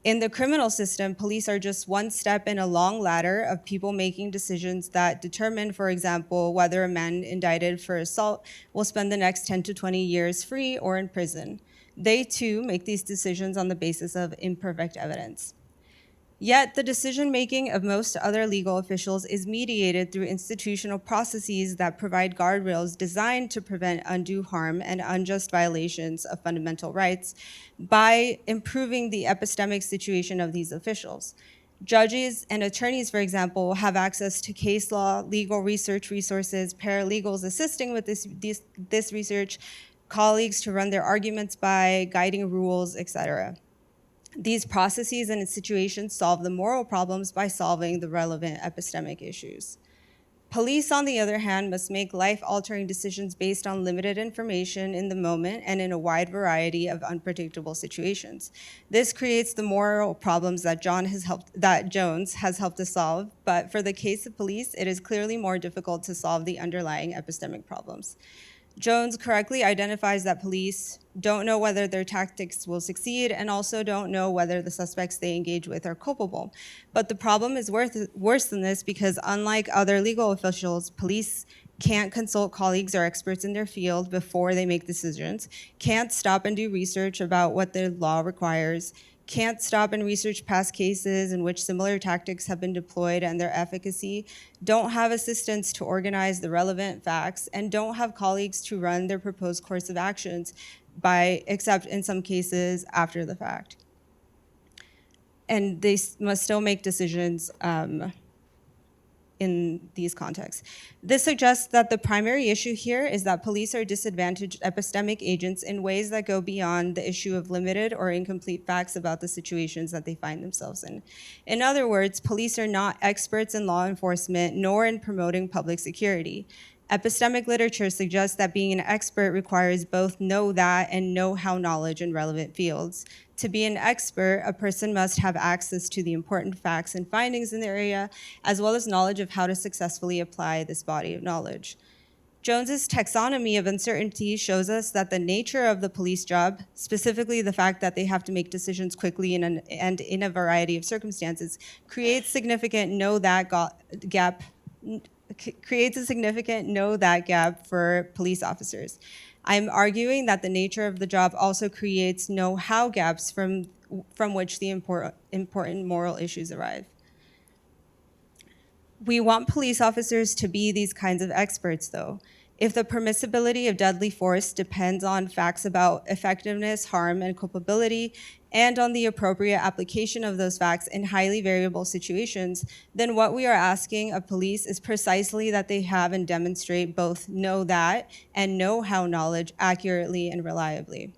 In the criminal system, police are just one step in a long ladder of people making decisions that determine, for example, whether a man indicted for assault will spend the next 10 to 20 years free or in prison. They, too, make these decisions on the basis of imperfect evidence. Yet the decision-making of most other legal officials is mediated through institutional processes that provide guardrails designed to prevent undue harm and unjust violations of fundamental rights by improving the epistemic situation of these officials. Judges and attorneys, for example, have access to case law, legal research resources, paralegals assisting with this research, colleagues to run their arguments by, guiding rules, etc. These processes and situations solve the moral problems by solving the relevant epistemic issues. Police, on the other hand, must make life-altering decisions based on limited information in the moment and in a wide variety of unpredictable situations. This creates the moral problems that Jones has helped to solve, but for the case of police, it is clearly more difficult to solve the underlying epistemic problems. Jones correctly identifies that police don't know whether their tactics will succeed and also don't know whether the suspects they engage with are culpable. But the problem is worse than this because unlike other legal officials, police can't consult colleagues or experts in their field before they make decisions, can't stop and do research about what the law requires, can't stop and research past cases in which similar tactics have been deployed and their efficacy, don't have assistants to organize the relevant facts, and don't have colleagues to run their proposed course of actions except in some cases after the fact. And they must still make decisions in these contexts. This suggests that the primary issue here is that police are disadvantaged epistemic agents in ways that go beyond the issue of limited or incomplete facts about the situations that they find themselves in. In other words, police are not experts in law enforcement nor in promoting public security. Epistemic literature suggests that being an expert requires both know that and know how knowledge in relevant fields. To be an expert, a person must have access to the important facts and findings in the area, as well as knowledge of how to successfully apply this body of knowledge. Jones's taxonomy of uncertainty shows us that the nature of the police job, specifically the fact that they have to make decisions quickly and in a variety of circumstances, creates a significant know that gap for police officers. I'm arguing that the nature of the job also creates know-how gaps from which the important moral issues arise. We want police officers to be these kinds of experts, though. If the permissibility of deadly force depends on facts about effectiveness, harm, and culpability, and on the appropriate application of those facts in highly variable situations, then what we are asking of police is precisely that they have and demonstrate both know that and know-how knowledge accurately and reliably.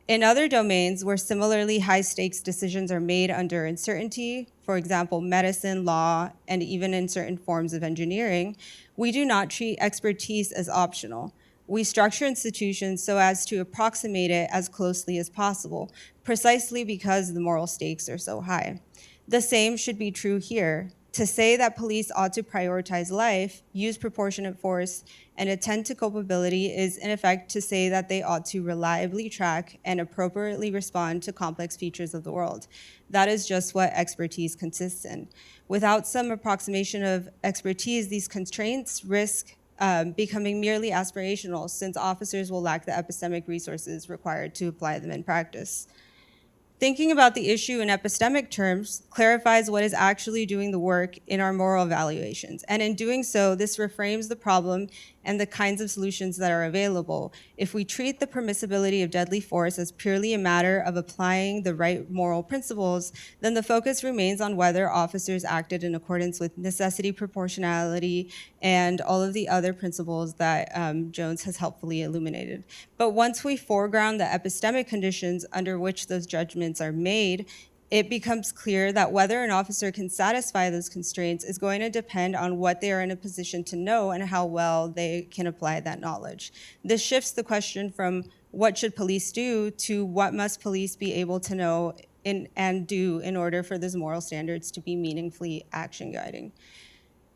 In other domains where similarly high-stakes decisions are made under uncertainty, for example, medicine, law, and even in certain forms of engineering, we do not treat expertise as optional. We structure institutions so as to approximate it as closely as possible, precisely because the moral stakes are so high. The same should be true here. To say that police ought to prioritize life, use proportionate force, and attend to culpability is in effect to say that they ought to reliably track and appropriately respond to complex features of the world. That is just what expertise consists in. Without some approximation of expertise, these constraints risk becoming merely aspirational, since officers will lack the epistemic resources required to apply them in practice. Thinking about the issue in epistemic terms clarifies what is actually doing the work in our moral evaluations. And in doing so, this reframes the problem and the kinds of solutions that are available. If we treat the permissibility of deadly force as purely a matter of applying the right moral principles, then the focus remains on whether officers acted in accordance with necessity, proportionality, and all of the other principles that Jones has helpfully illuminated. But once we foreground the epistemic conditions under which those judgments are made, it becomes clear that whether an officer can satisfy those constraints is going to depend on what they are in a position to know and how well they can apply that knowledge. This shifts the question from what should police do to what must police be able to know and do in order for those moral standards to be meaningfully action guiding.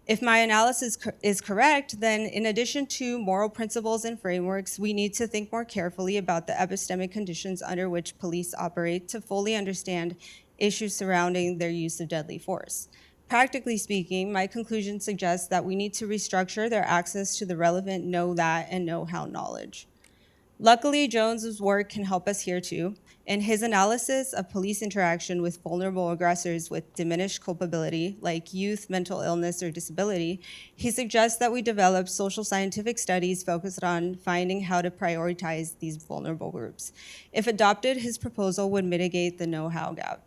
If my analysis is correct, then in addition to moral principles and frameworks, we need to think more carefully about the epistemic conditions under which police operate to fully understand issues surrounding their use of deadly force. Practically speaking, my conclusion suggests that we need to restructure their access to the relevant know that and know-how knowledge. Luckily, Jones's work can help us here too. In his analysis of police interaction with vulnerable aggressors with diminished culpability, like youth, mental illness, or disability, he suggests that we develop social scientific studies focused on finding how to prioritize these vulnerable groups. If adopted, his proposal would mitigate the know-how gap.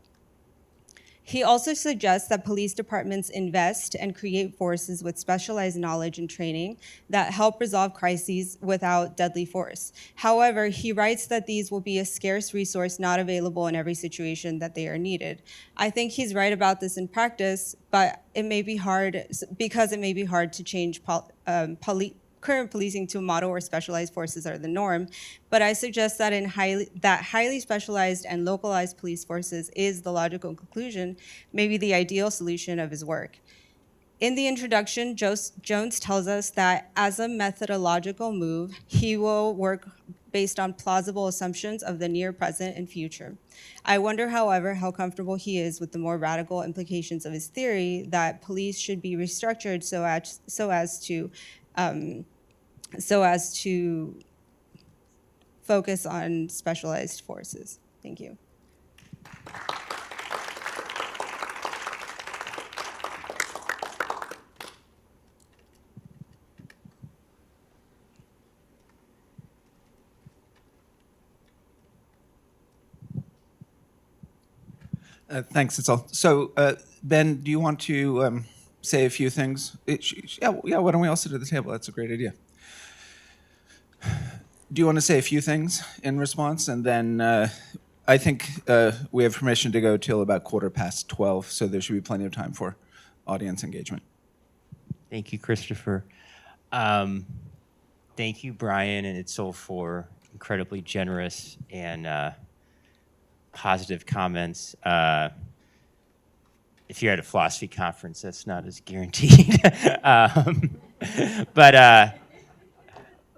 He also suggests that police departments invest and create forces with specialized knowledge and training that help resolve crises without deadly force. However, he writes that these will be a scarce resource not available in every situation that they are needed. I think he's right about this in practice, but it may be hard to change current policing to a model where specialized forces are the norm, but I suggest that highly specialized and localized police forces is the logical conclusion, maybe the ideal solution of his work. In the introduction, Jones tells us that as a methodological move, he will work based on plausible assumptions of the near, present, and future. I wonder, however, how comfortable he is with the more radical implications of his theory that police should be restructured so as to focus on specialized forces. Thank you. Thanks, Itzel. So, Ben, do you want to say a few things? Yeah, why don't we all sit at the table? That's a great idea. Do you want to say a few things in response? And then I think we have permission to go till about 12:15, so there should be plenty of time for audience engagement. Thank you, Christopher. Thank you, Brian and Itzel, for incredibly generous and positive comments. If you're at a philosophy conference, that's not as guaranteed. But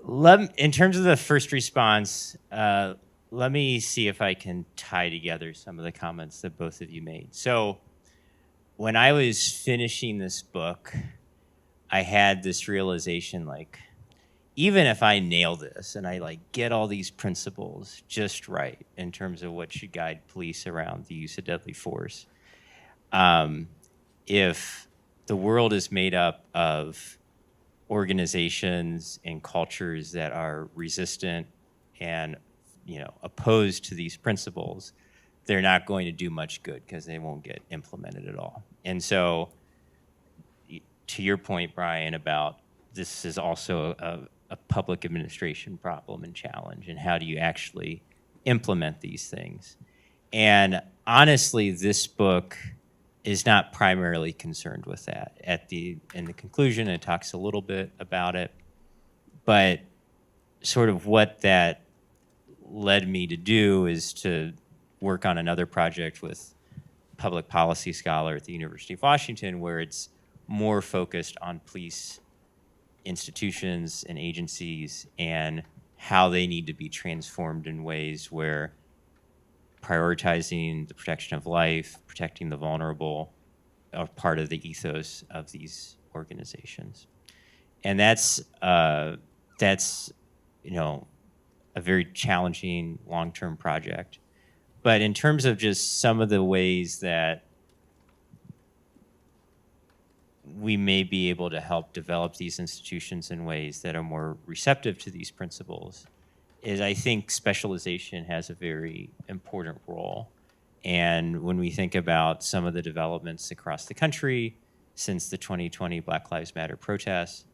In terms of the first response, let me see if I can tie together some of the comments that both of you made. So when I was finishing this book, I had this realization, like, even if I nail this and I like get all these principles just right in terms of what should guide police around the use of deadly force, if the world is made up of organizations and cultures that are resistant and opposed to these principles, they're not going to do much good because they won't get implemented at all. And so, to your point, Brian, about this is also a public administration problem and challenge, and how do you actually implement these things? And honestly, this book is not primarily concerned with that. In the conclusion, it talks a little bit about it, but sort of what that led me to do is to work on another project with a public policy scholar at the University of Washington, where it's more focused on police institutions and agencies and how they need to be transformed in ways where prioritizing the protection of life, protecting the vulnerable, are part of the ethos of these organizations. And that's a very challenging long-term project. But in terms of just some of the ways that we may be able to help develop these institutions in ways that are more receptive to these principles, is I think specialization has a very important role. And when we think about some of the developments across the country since the 2020 Black Lives Matter protests,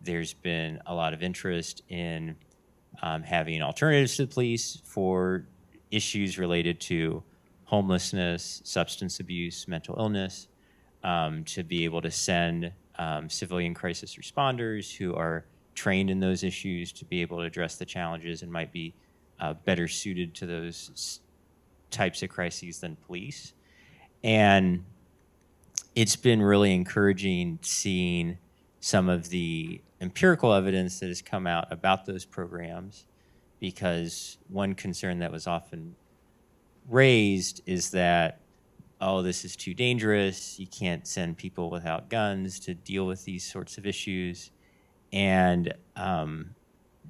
there's been a lot of interest in having alternatives to the police for issues related to homelessness, substance abuse, mental illness, to be able to send civilian crisis responders who are trained in those issues to be able to address the challenges and might be better suited to those types of crises than police. And it's been really encouraging seeing some of the empirical evidence that has come out about those programs, because one concern that was often raised is that, oh, this is too dangerous, you can't send people without guns to deal with these sorts of issues. And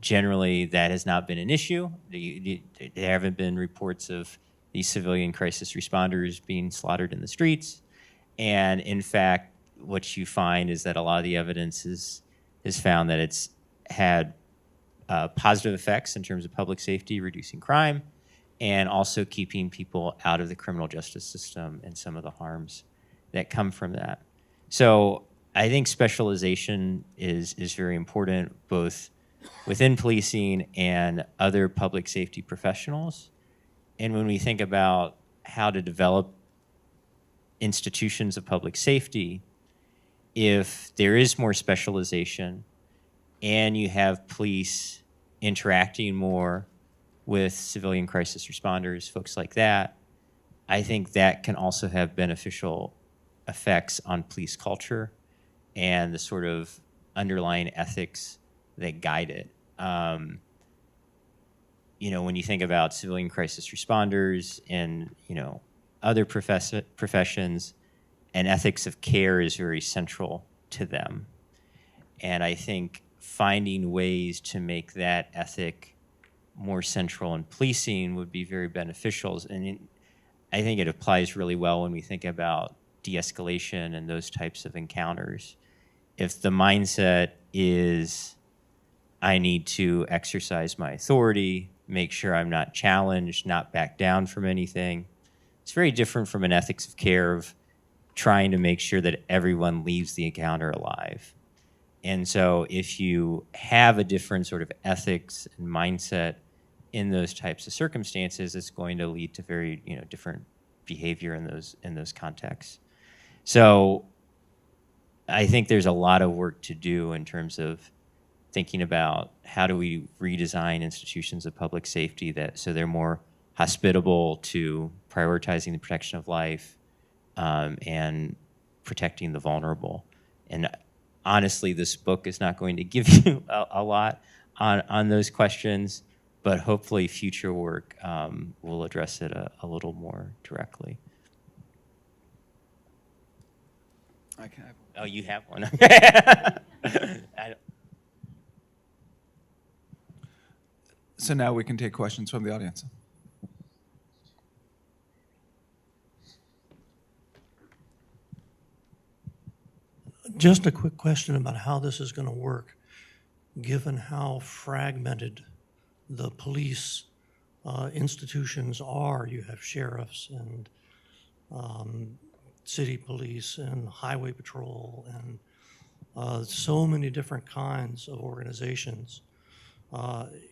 generally, that has not been an issue. There haven't been reports of these civilian crisis responders being slaughtered in the streets. And in fact, what you find is that a lot of the evidence is found that it's had positive effects in terms of public safety, reducing crime, and also keeping people out of the criminal justice system and some of the harms that come from that. So I think specialization is very important, both within policing and other public safety professionals. And when we think about how to develop institutions of public safety, if there is more specialization and you have police interacting more with civilian crisis responders, folks like that, I think that can also have beneficial effects on police culture and the sort of underlying ethics that guide it. When you think about civilian crisis responders and, other professions, and ethics of care is very central to them. And I think finding ways to make that ethic more central in policing would be very beneficial. And I think it applies really well when we think about de-escalation and those types of encounters. If the mindset is, I need to exercise my authority, make sure I'm not challenged, not back down from anything, it's very different from an ethics of care of trying to make sure that everyone leaves the encounter alive. And so if you have a different sort of ethics and mindset in those types of circumstances, it's going to lead to very different behavior in those contexts. So I think there's a lot of work to do in terms of thinking about how do we redesign institutions of public safety so they're more hospitable to prioritizing the protection of life and protecting the vulnerable. And honestly, this book is not going to give you a lot on those questions, but hopefully future work will address it a little more directly. I can have Oh, you have one. I don't- So now we can take questions from the audience. Just a quick question about how this is going to work, given how fragmented the police institutions are. You have sheriffs and city police and highway patrol and so many different kinds of organizations.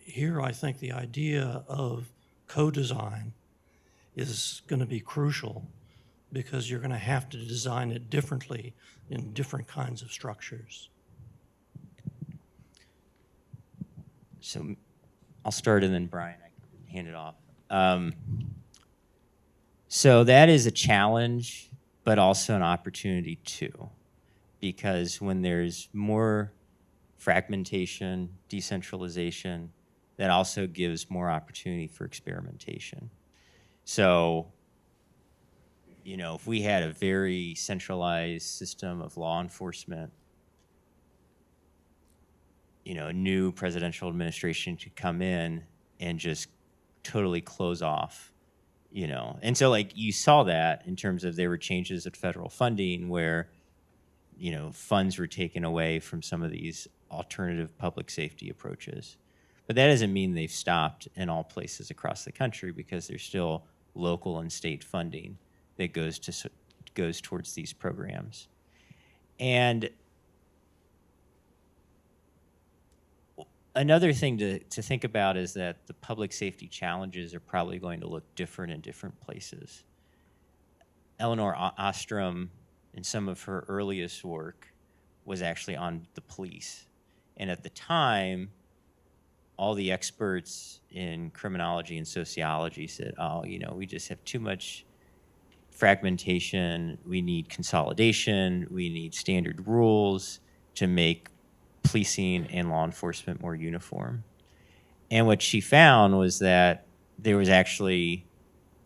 Here, I think the idea of co-design is going to be crucial because you're going to have to design it differently in different kinds of structures. So I'll start and then Brian, I can hand it off. So that is a challenge, but also an opportunity too, because when there's more fragmentation, decentralization, that also gives more opportunity for experimentation. So, you know, if we had a very centralized system of law enforcement, you know, a new presidential administration could come in and just totally close off, you know. And so, like, you saw that in terms of there were changes at federal funding where, you know, funds were taken away from some of these alternative public safety approaches. But that doesn't mean they've stopped in all places across the country, because there's still local and state funding that goes towards these programs. And another thing to think about is that the public safety challenges are probably going to look different in different places. Eleanor Ostrom, in some of her earliest work, was actually on the police. And at the time, all the experts in criminology and sociology said, oh, you know, we just have too much fragmentation, we need consolidation, we need standard rules to make policing and law enforcement more uniform. And what she found was that there was actually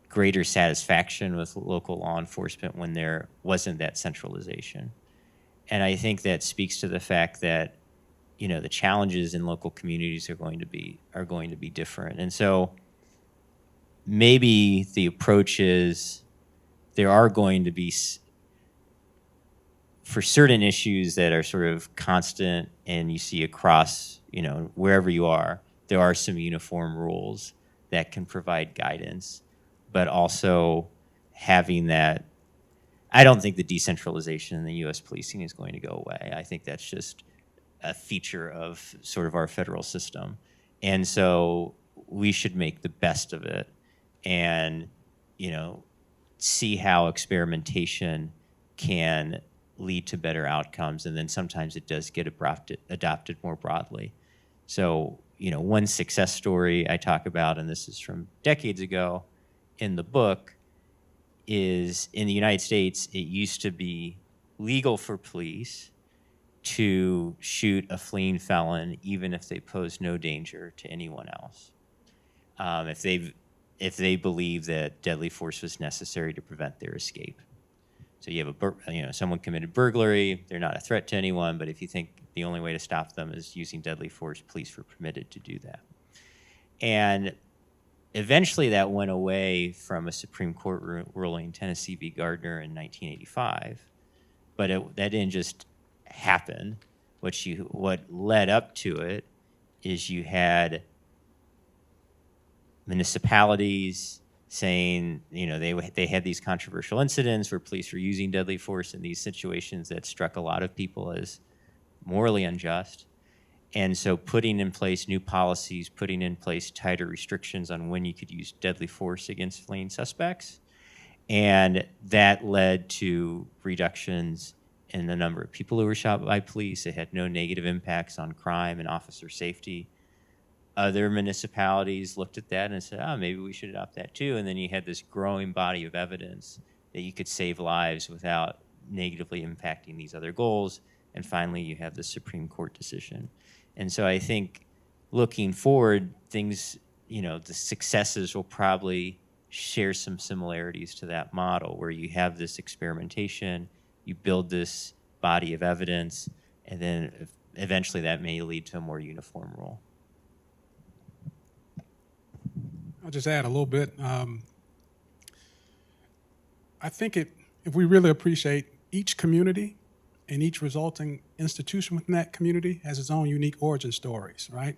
greater satisfaction with local law enforcement when there wasn't that centralization. And I think that speaks to the fact that, you know, the challenges in local communities are going to be different. And so maybe the approach is there are going to be, for certain issues that are sort of constant and you see across, you know, wherever you are, there are some uniform rules that can provide guidance, but also having that, I don't think the decentralization in the U.S. policing is going to go away. I think that's just a feature of sort of our federal system. And so we should make the best of it and, you know, see how experimentation can lead to better outcomes. And then sometimes it does get adopted more broadly. So, you know, one success story I talk about, and this is from decades ago in the book, is in the United States, it used to be legal for police to shoot a fleeing felon even if they pose no danger to anyone else. If they believe that deadly force was necessary to prevent their escape. So you have someone committed burglary, they're not a threat to anyone, but if you think the only way to stop them is using deadly force, police were permitted to do that. And eventually that went away from a Supreme Court ruling, Tennessee v. Gardner in 1985, but that didn't just happen. What led up to it is you had municipalities saying, you know, they had these controversial incidents where police were using deadly force in these situations that struck a lot of people as morally unjust. And so putting in place new policies, putting in place tighter restrictions on when you could use deadly force against fleeing suspects. And that led to reductions in the number of people who were shot by police. It had no negative impacts on crime and officer safety. Other municipalities looked at that and said, oh, maybe we should adopt that too. And then you had this growing body of evidence that you could save lives without negatively impacting these other goals. And finally, you have the Supreme Court decision. And so I think looking forward, things, the successes will probably share some similarities to that model where you have this experimentation, you build this body of evidence, and then eventually that may lead to a more uniform rule. I'll just add a little bit. I think if we really appreciate each community and each resulting institution within that community has its own unique origin stories, right?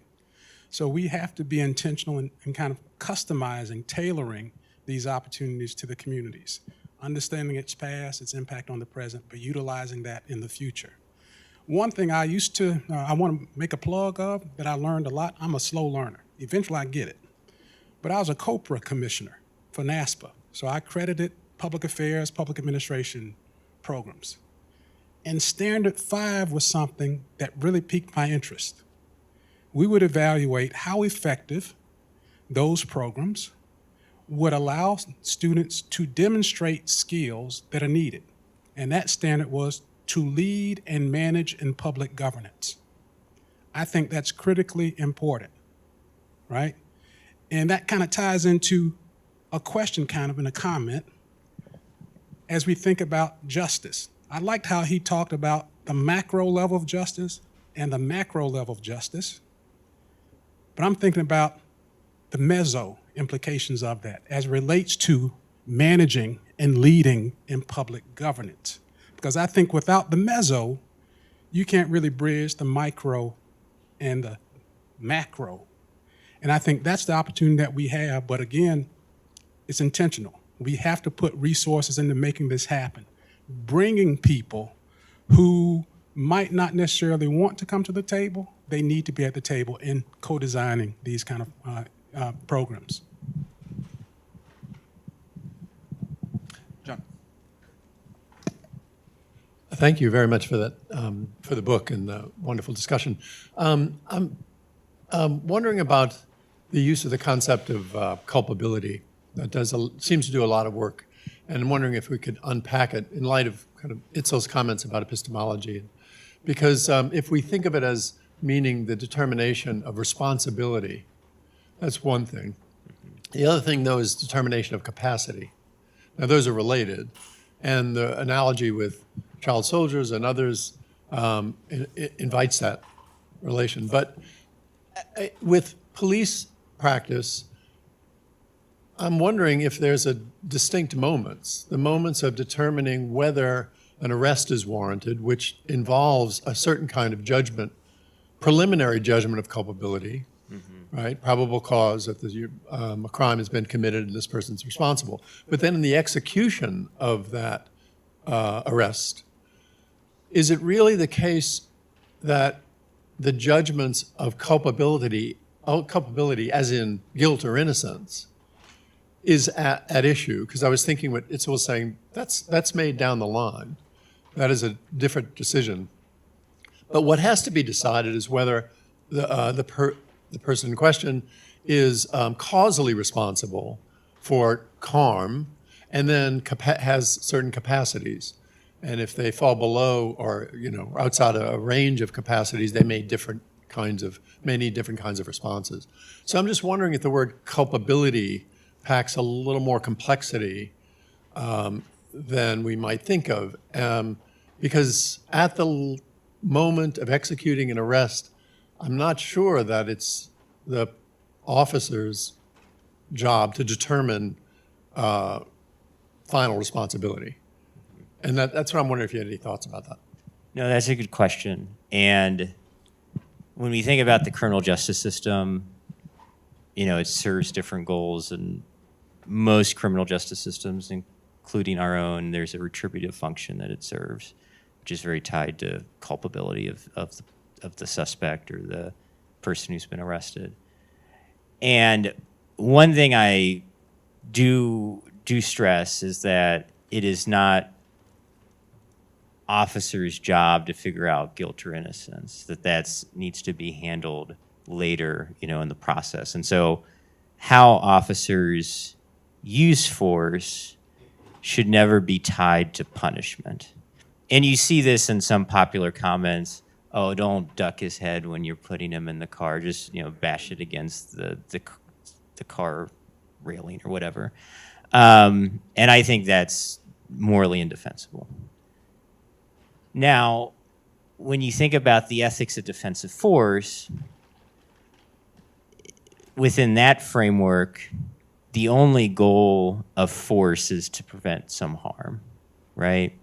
So we have to be intentional in kind of customizing, tailoring these opportunities to the communities, understanding its past, its impact on the present, but utilizing that in the future. One thing I want to make a plug of that I learned a lot, I'm a slow learner. Eventually I get it. But I was a COPRA commissioner for NASPA, so I credited public affairs, public administration programs. And Standard 5 was something that really piqued my interest. We would evaluate how effective those programs would allow students to demonstrate skills that are needed. And that standard was to lead and manage in public governance. I think that's critically important, right? And that kind of ties into a question kind of in a comment as we think about justice. I liked how he talked about the macro level of justice and the macro level of justice, but I'm thinking about the meso implications of that as it relates to managing and leading in public governance. Because I think without the meso, you can't really bridge the micro and the macro. And I think that's the opportunity that we have, but again, it's intentional. We have to put resources into making this happen, bringing people who might not necessarily want to come to the table. They need to be at the table in co-designing these kind of programs. John. Thank you very much for that, for the book and the wonderful discussion. I'm wondering about the use of the concept of culpability. That seems to do a lot of work, and I'm wondering if we could unpack it in light of kind of Itzel's comments about epistemology. Because if we think of it as meaning the determination of responsibility, that's one thing. The other thing, though, is determination of capacity. Now, those are related, and the analogy with child soldiers and others invites that relation. But with police practice, I'm wondering if there's a distinct moments, the moments of determining whether an arrest is warranted, which involves a certain kind of judgment, preliminary judgment of culpability, right? Probable cause that a crime has been committed and this person's responsible. But then in the execution of that arrest, is it really the case that the judgments of culpability as in guilt or innocence, is at issue? Because I was thinking what Itzel was saying, that's made down the line. That is a different decision. But what has to be decided is whether the person in question is causally responsible for harm and then has certain capacities. And if they fall below or outside a range of capacities, they may need different kinds of responses. So I'm just wondering if the word culpability packs a little more complexity than we might think of. Because at the moment of executing an arrest, I'm not sure that it's the officer's job to determine final responsibility. And that's what I'm wondering if you had any thoughts about that. No, that's a good question. And when we think about the criminal justice system, it serves different goals, and most criminal justice systems, including our own, there's a retributive function that it serves, which is very tied to culpability of the suspect or the person who's been arrested. And one thing I do stress is that it is not officer's job to figure out guilt or innocence, that needs to be handled later, in the process. And so how officers use force should never be tied to punishment. And you see this in some popular comments oh, don't duck his head when you're putting him in the car. Just, bash it against the car railing or whatever. And I think that's morally indefensible. Now, when you think about the ethics of defensive force, within that framework, the only goal of force is to prevent some harm, right?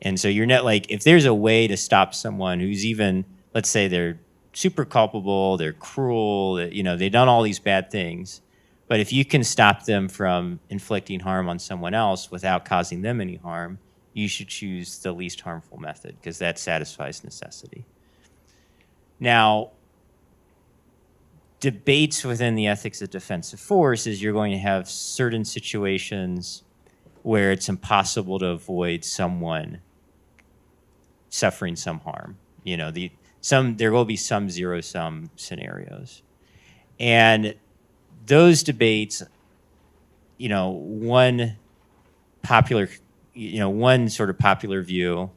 And so you're not like, if there's a way to stop someone who's even, let's say they're super culpable, they're cruel, they've done all these bad things, but if you can stop them from inflicting harm on someone else without causing them any harm, you should choose the least harmful method because that satisfies necessity. Now, debates within the ethics of defensive force is you're going to have certain situations where it's impossible to avoid someone suffering some harm. There will be some zero-sum scenarios. And those debates, one sort of popular view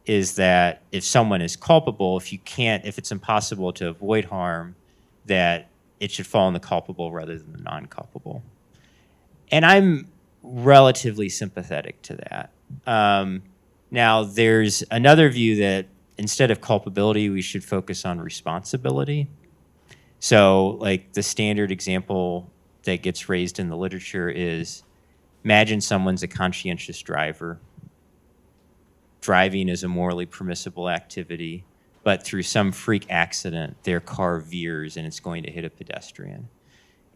is that if someone is culpable, if it's impossible to avoid harm, that it should fall on the culpable rather than the non-culpable. And I'm relatively sympathetic to that. Now, there's another view that instead of culpability, we should focus on responsibility. So, like, the standard example that gets raised in the literature is, imagine someone's a conscientious driver. Driving is a morally permissible activity, but through some freak accident, their car veers and it's going to hit a pedestrian.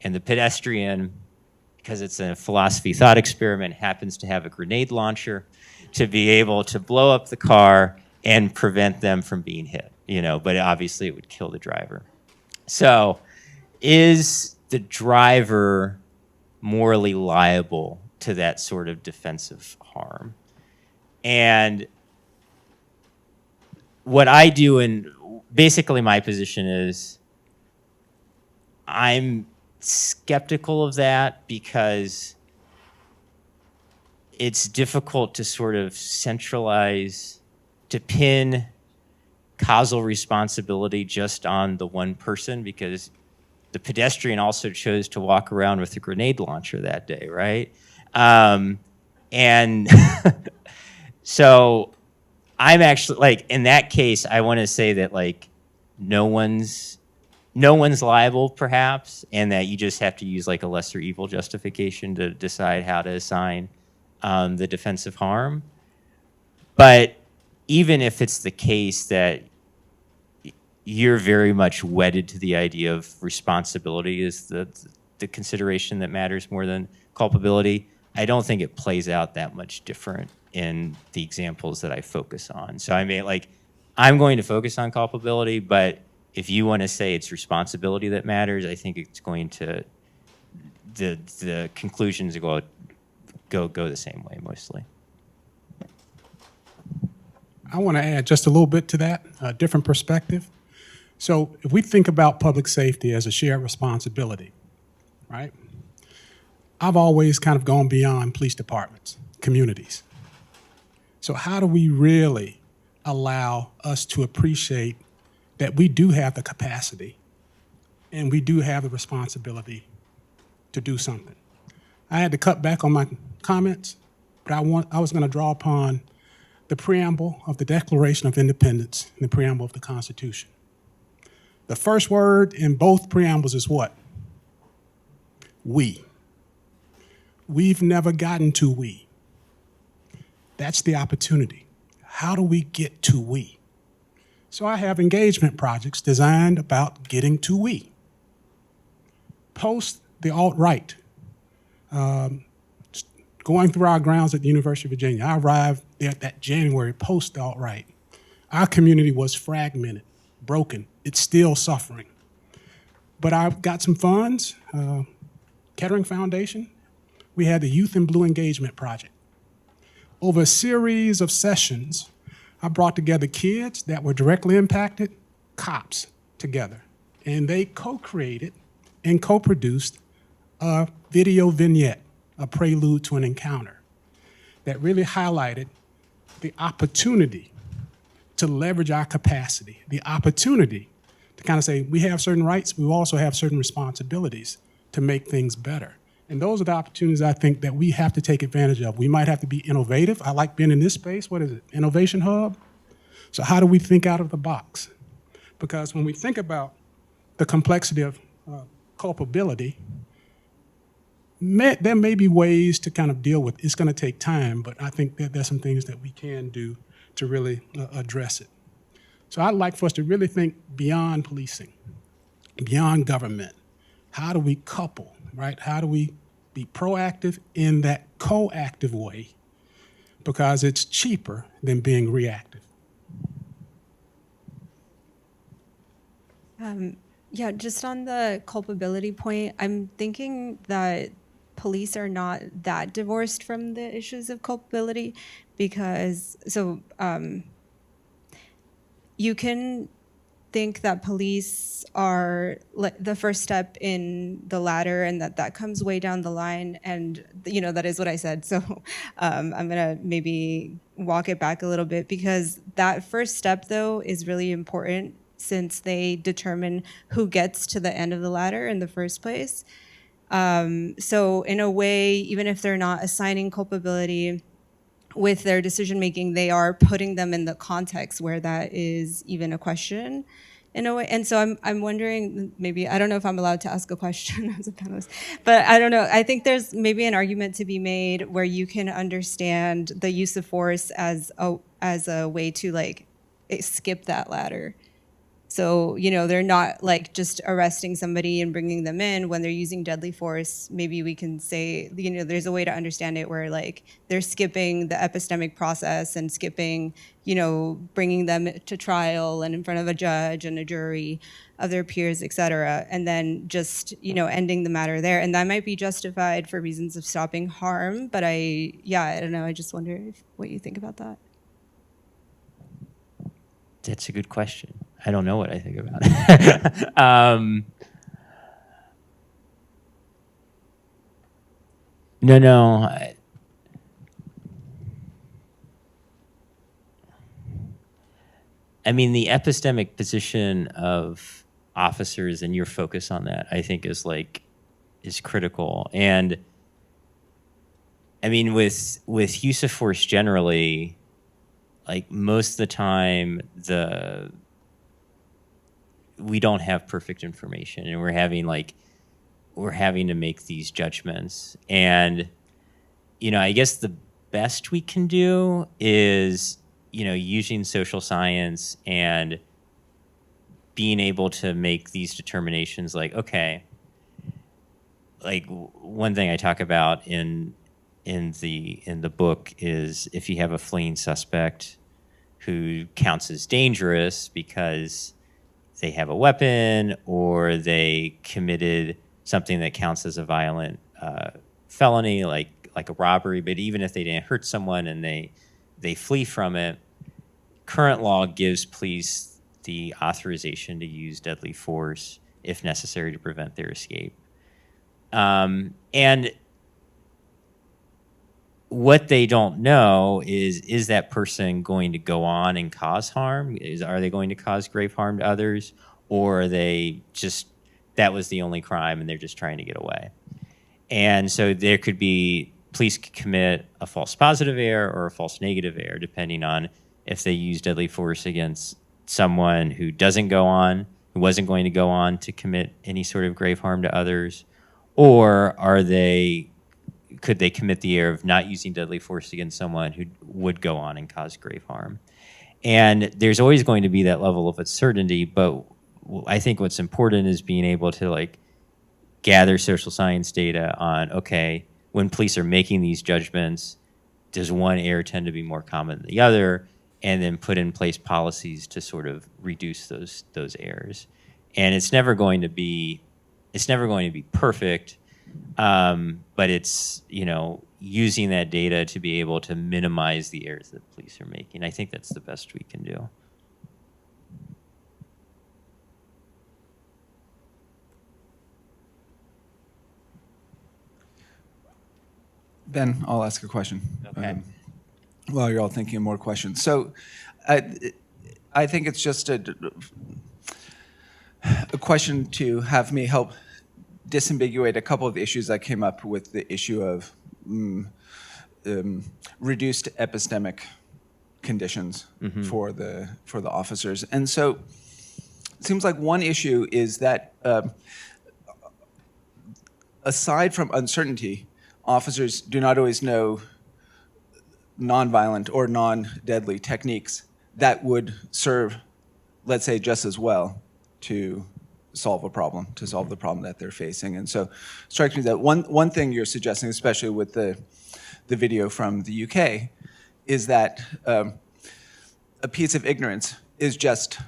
And the pedestrian, because it's a philosophy thought experiment, happens to have a grenade launcher to be able to blow up the car and prevent them from being hit, but obviously it would kill the driver. So is the driver morally liable to that sort of defensive harm? And what I do, and basically my position is, I'm skeptical of that because it's difficult to sort of centralize, to pin causal responsibility just on the one person, because the pedestrian also chose to walk around with a grenade launcher that day, right? And so I'm actually, in that case, I want to say that, no one's liable, perhaps, and that you just have to use, a lesser evil justification to decide how to assign the defensive harm. But even if it's the case that you're very much wedded to the idea of responsibility is the consideration that matters more than culpability, I don't think it plays out that much different in the examples that I focus on. So I'm going to focus on culpability, but if you want to say it's responsibility that matters, I think it's going to, the conclusions go the same way mostly. I want to add just a little bit to that, a different perspective. So if we think about public safety as a shared responsibility, right? I've always kind of gone beyond police departments, communities. So how do we really allow us to appreciate that we do have the capacity and we do have the responsibility to do something? I had to cut back on my comments, but I was going to draw upon the preamble of the Declaration of Independence and the preamble of the Constitution. The first word in both preambles is what? We. We've never gotten to we. That's the opportunity. How do we get to we? So I have engagement projects designed about getting to we. Post the alt-right. Going through our grounds at the University of Virginia, I arrived there that January post the alt-right. Our community was fragmented, broken. It's still suffering. But I got some funds, Kettering Foundation. We had the Youth in Blue Engagement Project. Over a series of sessions, I brought together kids that were directly impacted, cops together. And they co-created and co-produced a video vignette, a prelude to an encounter, that really highlighted the opportunity to leverage our capacity, the opportunity to kind of say we have certain rights, we also have certain responsibilities to make things better. And those are the opportunities I think that we have to take advantage of. We might have to be innovative. I like being in this space. What is it? Innovation hub. So how do we think out of the box? Because when we think about the complexity of culpability, there may be ways to kind of deal with it. It's going to take time, but I think that there's some things that we can do to really address it. So I'd like for us to really think beyond policing, beyond government. How do we couple, right? How do we be proactive in that coactive way? Because it's cheaper than being reactive. Yeah, just on the culpability point, I'm thinking that police are not that divorced from the issues of culpability because, you can think that police are the first step in the ladder and that comes way down the line. And, that is what I said. So I'm going to maybe walk it back a little bit because that first step, though, is really important since they determine who gets to the end of the ladder in the first place. So in a way, even if they're not assigning culpability with their decision making, they are putting them in the context where that is even a question in a way. And so I'm wondering, maybe, I don't know if I'm allowed to ask a question as a panelist, but I don't know. I think there's maybe an argument to be made where you can understand the use of force as a way to skip that ladder. So, they're not just arresting somebody and bringing them in when they're using deadly force. Maybe we can say, there's a way to understand it where they're skipping the epistemic process and skipping, bringing them to trial and in front of a judge and a jury of their peers, et cetera. And then just, ending the matter there. And that might be justified for reasons of stopping harm. But I don't know. I just wonder what you think about that. That's a good question. I don't know what I think about it. No. I mean, the epistemic position of officers and your focus on that, I think, is critical. And I mean, with use of force generally, most of the time, we don't have perfect information, and we're having to make these judgments. And I guess the best we can do is using social science and being able to make these determinations. Okay, one thing I talk about in the book is if you have a fleeing suspect who counts as dangerous because they have a weapon or they committed something that counts as a violent felony, like a robbery, but even if they didn't hurt someone and they flee from it, current law gives police the authorization to use deadly force if necessary to prevent their escape. And what they don't know is that person going to go on and cause harm? Are they going to cause grave harm to others? Or are they just, that was the only crime and they're just trying to get away? And so there could be, police could commit a false positive error or a false negative error, depending on if they use deadly force against someone who wasn't going to go on to commit any sort of grave harm to others, or could they commit the error of not using deadly force against someone who would go on and cause grave harm? And there's always going to be that level of uncertainty, but I think what's important is being able to gather social science data on, okay, when police are making these judgments, does one error tend to be more common than the other? And then put in place policies to sort of reduce those errors. And it's never going to be perfect. But it's, using that data to be able to minimize the errors that police are making. I think that's the best we can do. Ben, I'll ask a question. Okay. While you're all thinking of more questions. So I think it's just a question to have me help disambiguate a couple of issues that came up with the issue of reduced epistemic conditions for the officers. And so it seems like one issue is that aside from uncertainty, officers do not always know nonviolent or non-deadly techniques that would serve, let's say, just as well to solve the problem that they're facing. And so it strikes me that one thing you're suggesting, especially with the video from the UK, is that a piece of ignorance is just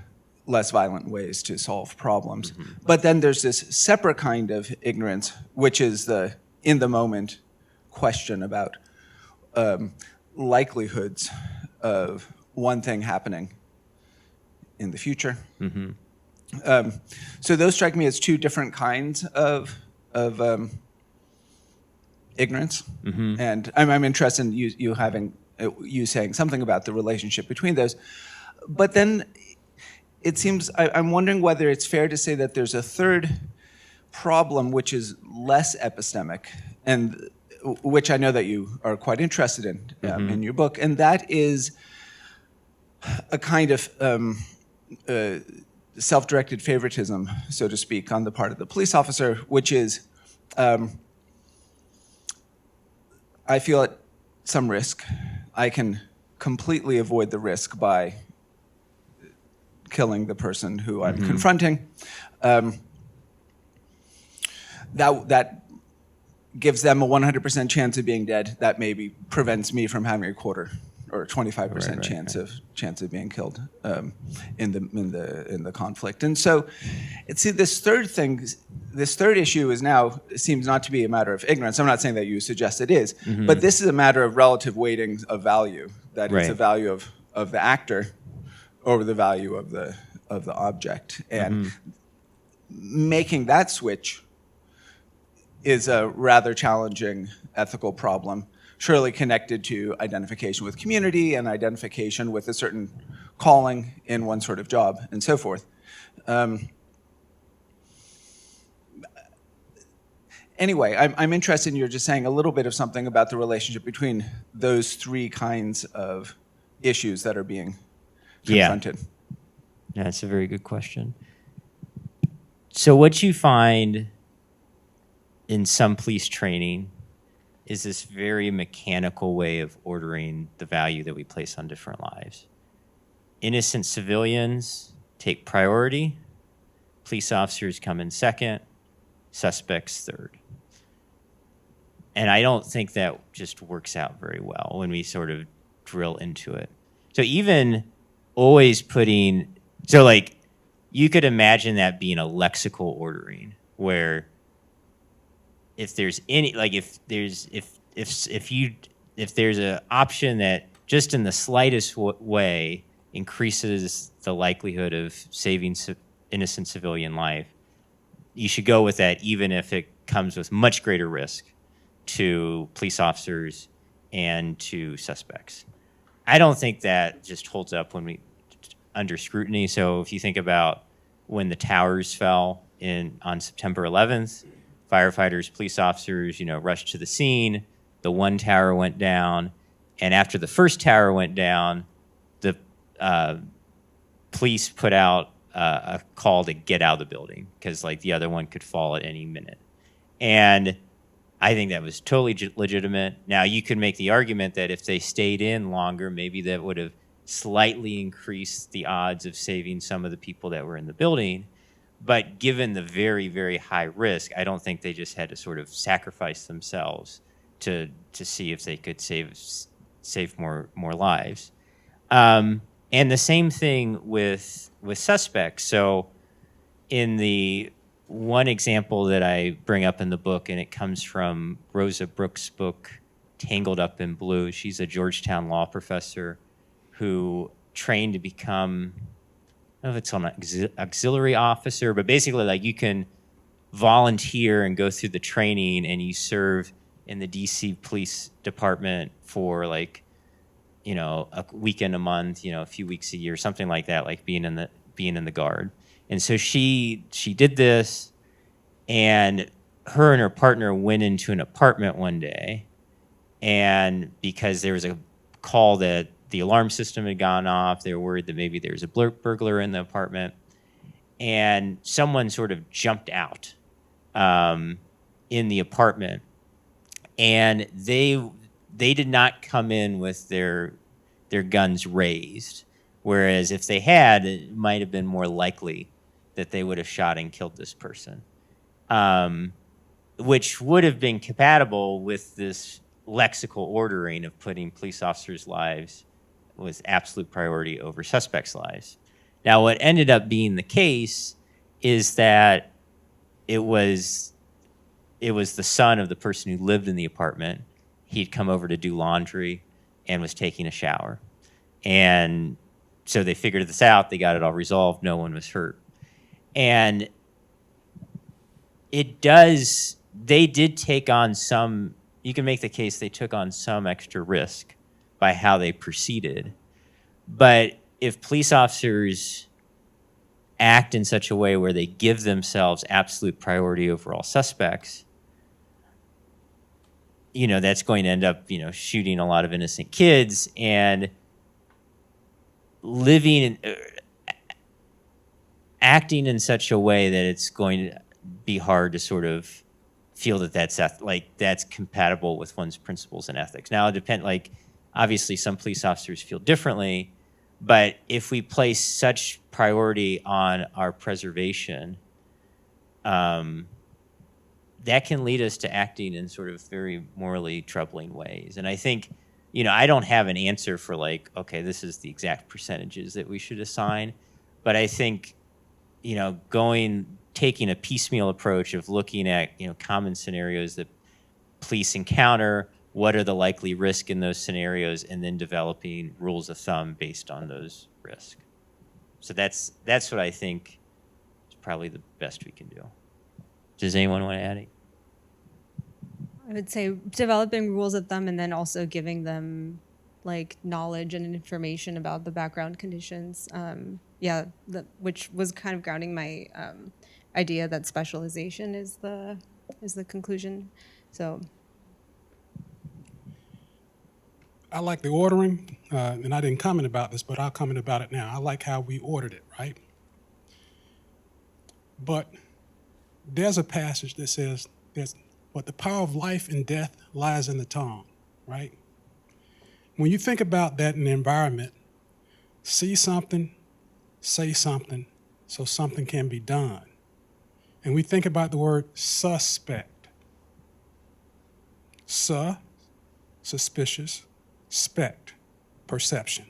less violent ways to solve problems. But then there's this separate kind of ignorance, which is the in-the-moment question about likelihoods of one thing happening in the future. So those strike me as two different kinds of ignorance, and I'm interested in you saying something about the relationship between those. But then it seems I'm wondering whether it's fair to say that there's a third problem which is less epistemic, and which I know that you are quite interested in your book, and that is a kind of self-directed favoritism, so to speak, on the part of the police officer, which is I feel at some risk. I can completely avoid the risk by killing the person who I'm confronting. That gives them a 100% chance of being dead. That maybe prevents me from having a quarter or 25% chance of being killed in the conflict. And so, this third issue seems not to be a matter of ignorance. I'm not saying that you suggest it is, but this is a matter of relative weighting of value. That it's the value of the actor over the value of the object, and making that switch is a rather challenging ethical problem, surely connected to identification with community and identification with a certain calling in one sort of job and so forth. Anyway, I'm interested in your just saying a little bit of something about the relationship between those three kinds of issues that are being confronted. Yeah, that's a very good question. So what you find in some police training is this very mechanical way of ordering the value that we place on different lives. Innocent civilians take priority, police officers come in second, suspects third. And I don't think that just works out very well when we sort of drill into it. So even always you could imagine that being a lexical ordering where if there's any, like if there's an option that just in the slightest way increases the likelihood of saving innocent civilian life, you should go with that, even if it comes with much greater risk to police officers and to suspects. I don't think that just holds up under scrutiny. So if you think about when the towers fell on September 11th, firefighters, police officers, rushed to the scene. The one tower went down, and after the first tower went down, the police put out a call to get out of the building because, the other one could fall at any minute. And I think that was totally legitimate. Now, you could make the argument that if they stayed in longer, maybe that would have slightly increased the odds of saving some of the people that were in the building. But given the very, very high risk, I don't think they just had to sort of sacrifice themselves to see if they could save more lives. And the same thing with suspects. So in the one example that I bring up in the book, and it comes from Rosa Brooks' book, Tangled Up in Blue. She's a Georgetown law professor who trained to become, I don't know if it's an auxiliary officer, but basically you can volunteer and go through the training and you serve in the DC Police Department for a weekend a month, a few weeks a year, something like that, like being in the guard. And so she did this, and her partner went into an apartment one day, and because there was a call that the alarm system had gone off, they were worried that maybe there was a burglar in the apartment, and someone sort of jumped out in the apartment, and they did not come in with their guns raised, whereas if they had, it might have been more likely that they would have shot and killed this person, which would have been compatible with this lexical ordering of putting police officers' lives with absolute priority over suspects' lives. Now, what ended up being the case is that it was the son of the person who lived in the apartment. He'd come over to do laundry and was taking a shower. And so they figured this out. They got it all resolved. No one was hurt. And they did take on some, you can make the case they took on some extra risk by how they proceeded. But if police officers act in such a way where they give themselves absolute priority over all suspects, that's going to end up, shooting a lot of innocent kids and acting in such a way that it's going to be hard to sort of feel that that's compatible with one's principles and ethics. Now, it depends, obviously some police officers feel differently, but if we place such priority on our preservation, that can lead us to acting in sort of very morally troubling ways. And I think, I don't have an answer for okay, this is the exact percentages that we should assign, but I think, taking a piecemeal approach of looking at, common scenarios that police encounter, what are the likely risks in those scenarios, and then developing rules of thumb based on those risks. So that's what I think is probably the best we can do. Does anyone want to add it? I would say developing rules of thumb and then also giving them knowledge and information about the background conditions. Which was kind of grounding my idea that specialization is the conclusion. So I like the ordering, and I didn't comment about this, but I'll comment about it now. I like how we ordered it, right? But there's a passage that says, "But the power of life and death lies in the tongue," right? When you think about that in the environment, see something, say something, so something can be done. And we think about the word suspect. Suspicious, spect, perception.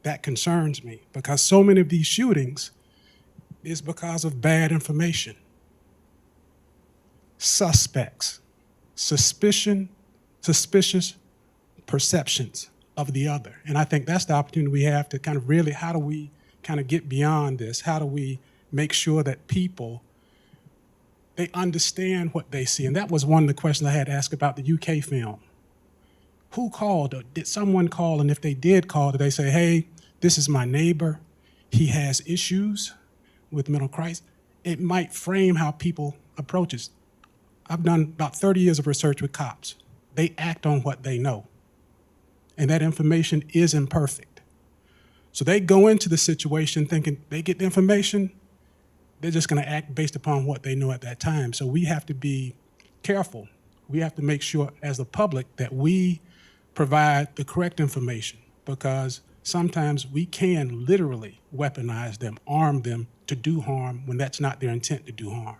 That concerns me because so many of these shootings is because of bad information. Suspects, suspicious perceptions of the other. And I think that's the opportunity we have to kind of really, how do we kind of get beyond this? How do we make sure that people, they understand what they see? And that was one of the questions I had to ask about the UK film. Who called? Or did someone call? And if they did call, did they say, hey, this is my neighbor, he has issues with mental crisis? It might frame how people approach it. I've done about 30 years of research with cops. They act on what they know. And that information is imperfect. So they go into the situation thinking they get the information, they're just going to act based upon what they know at that time. So we have to be careful. We have to make sure as the public that we provide the correct information, because sometimes we can literally weaponize them, arm them to do harm when that's not their intent to do harm.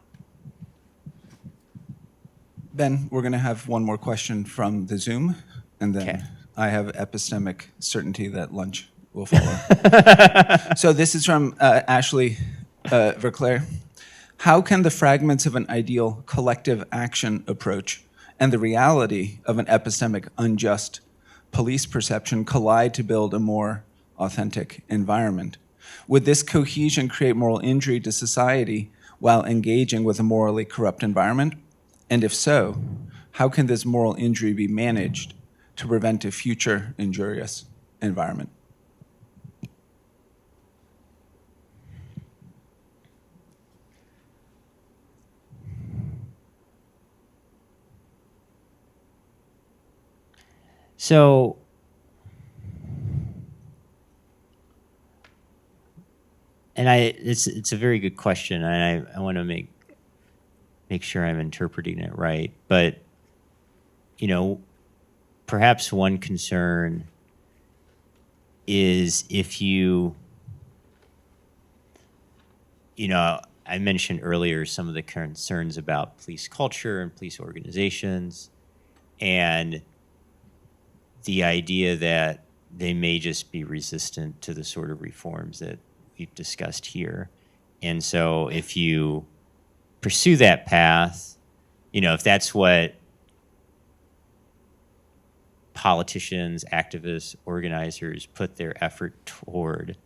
Ben, we're going to have one more question from the Zoom, and then Okay. I have epistemic certainty that lunch will follow. So this is from Ashley Verclair. How can the fragments of an ideal collective action approach and the reality of an epistemic unjust police perception collide to build a more authentic environment? Would this cohesion create moral injury to society while engaging with a morally corrupt environment? And if so, how can this moral injury be managed to prevent a future injurious environment? So, and it's a very good question, and I want to make sure I'm interpreting it right. But, you know, perhaps one concern is if you know, I mentioned earlier some of the concerns about police culture and police organizations, and the idea that they may just be resistant to the sort of reforms that we've discussed here. And so if you pursue that path, you know, if that's what politicians, activists, organizers put their effort toward,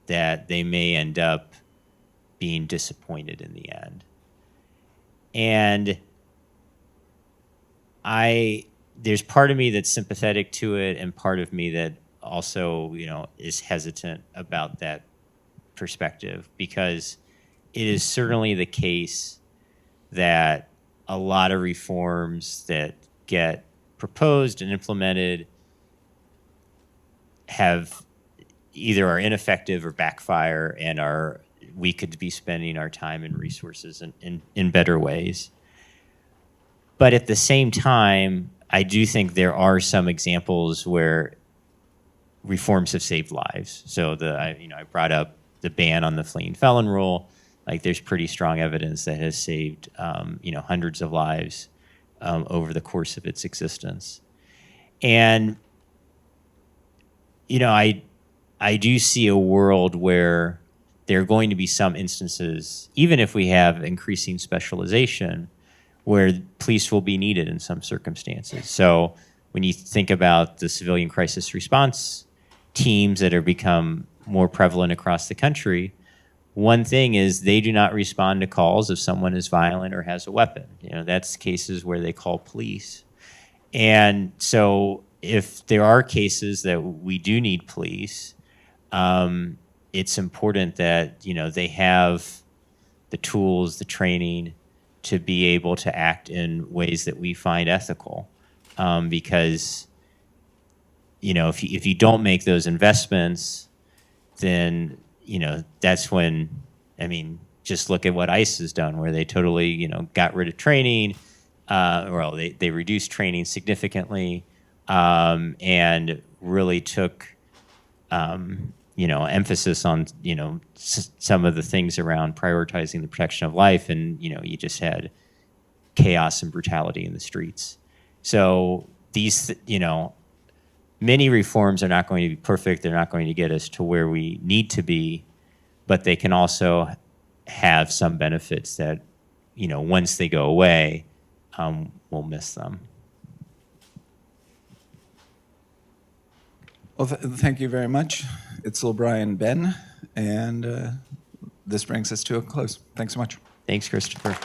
that they may end up being disappointed in the end. And there's part of me that's sympathetic to it, and part of me that also, you know, is hesitant about that perspective, because it is certainly the case that a lot of reforms that get proposed and implemented have either are ineffective or backfire, and we could be spending our time and resources in better ways. But at the same time, I do think there are some examples where reforms have saved lives. So I brought up the ban on the fleeing felon rule. Like, there's pretty strong evidence that has saved hundreds of lives over the course of its existence. And you know, I do see a world where there are going to be some instances, even if we have increasing specialization, where police will be needed in some circumstances. So when you think about the civilian crisis response teams that have become more prevalent across the country, one thing is they do not respond to calls if someone is violent or has a weapon. You know, that's cases where they call police. And so if there are cases that we do need police, it's important that, you know, they have the tools, the training to be able to act in ways that we find ethical. Because, you know, if you don't make those investments, then, you know, that's when, I mean, just look at what ICE has done, where they totally, you know, got rid of training, they reduced training significantly, and really took, emphasis on, you know, some of the things around prioritizing the protection of life, and, you know, you just had chaos and brutality in the streets. So these, many reforms are not going to be perfect. They're not going to get us to where we need to be, but they can also have some benefits that, you know, once they go away, we'll miss them. Well, thank you very much, Itzel, Brian, Ben, and this brings us to a close. Thanks so much. Thanks, Christopher.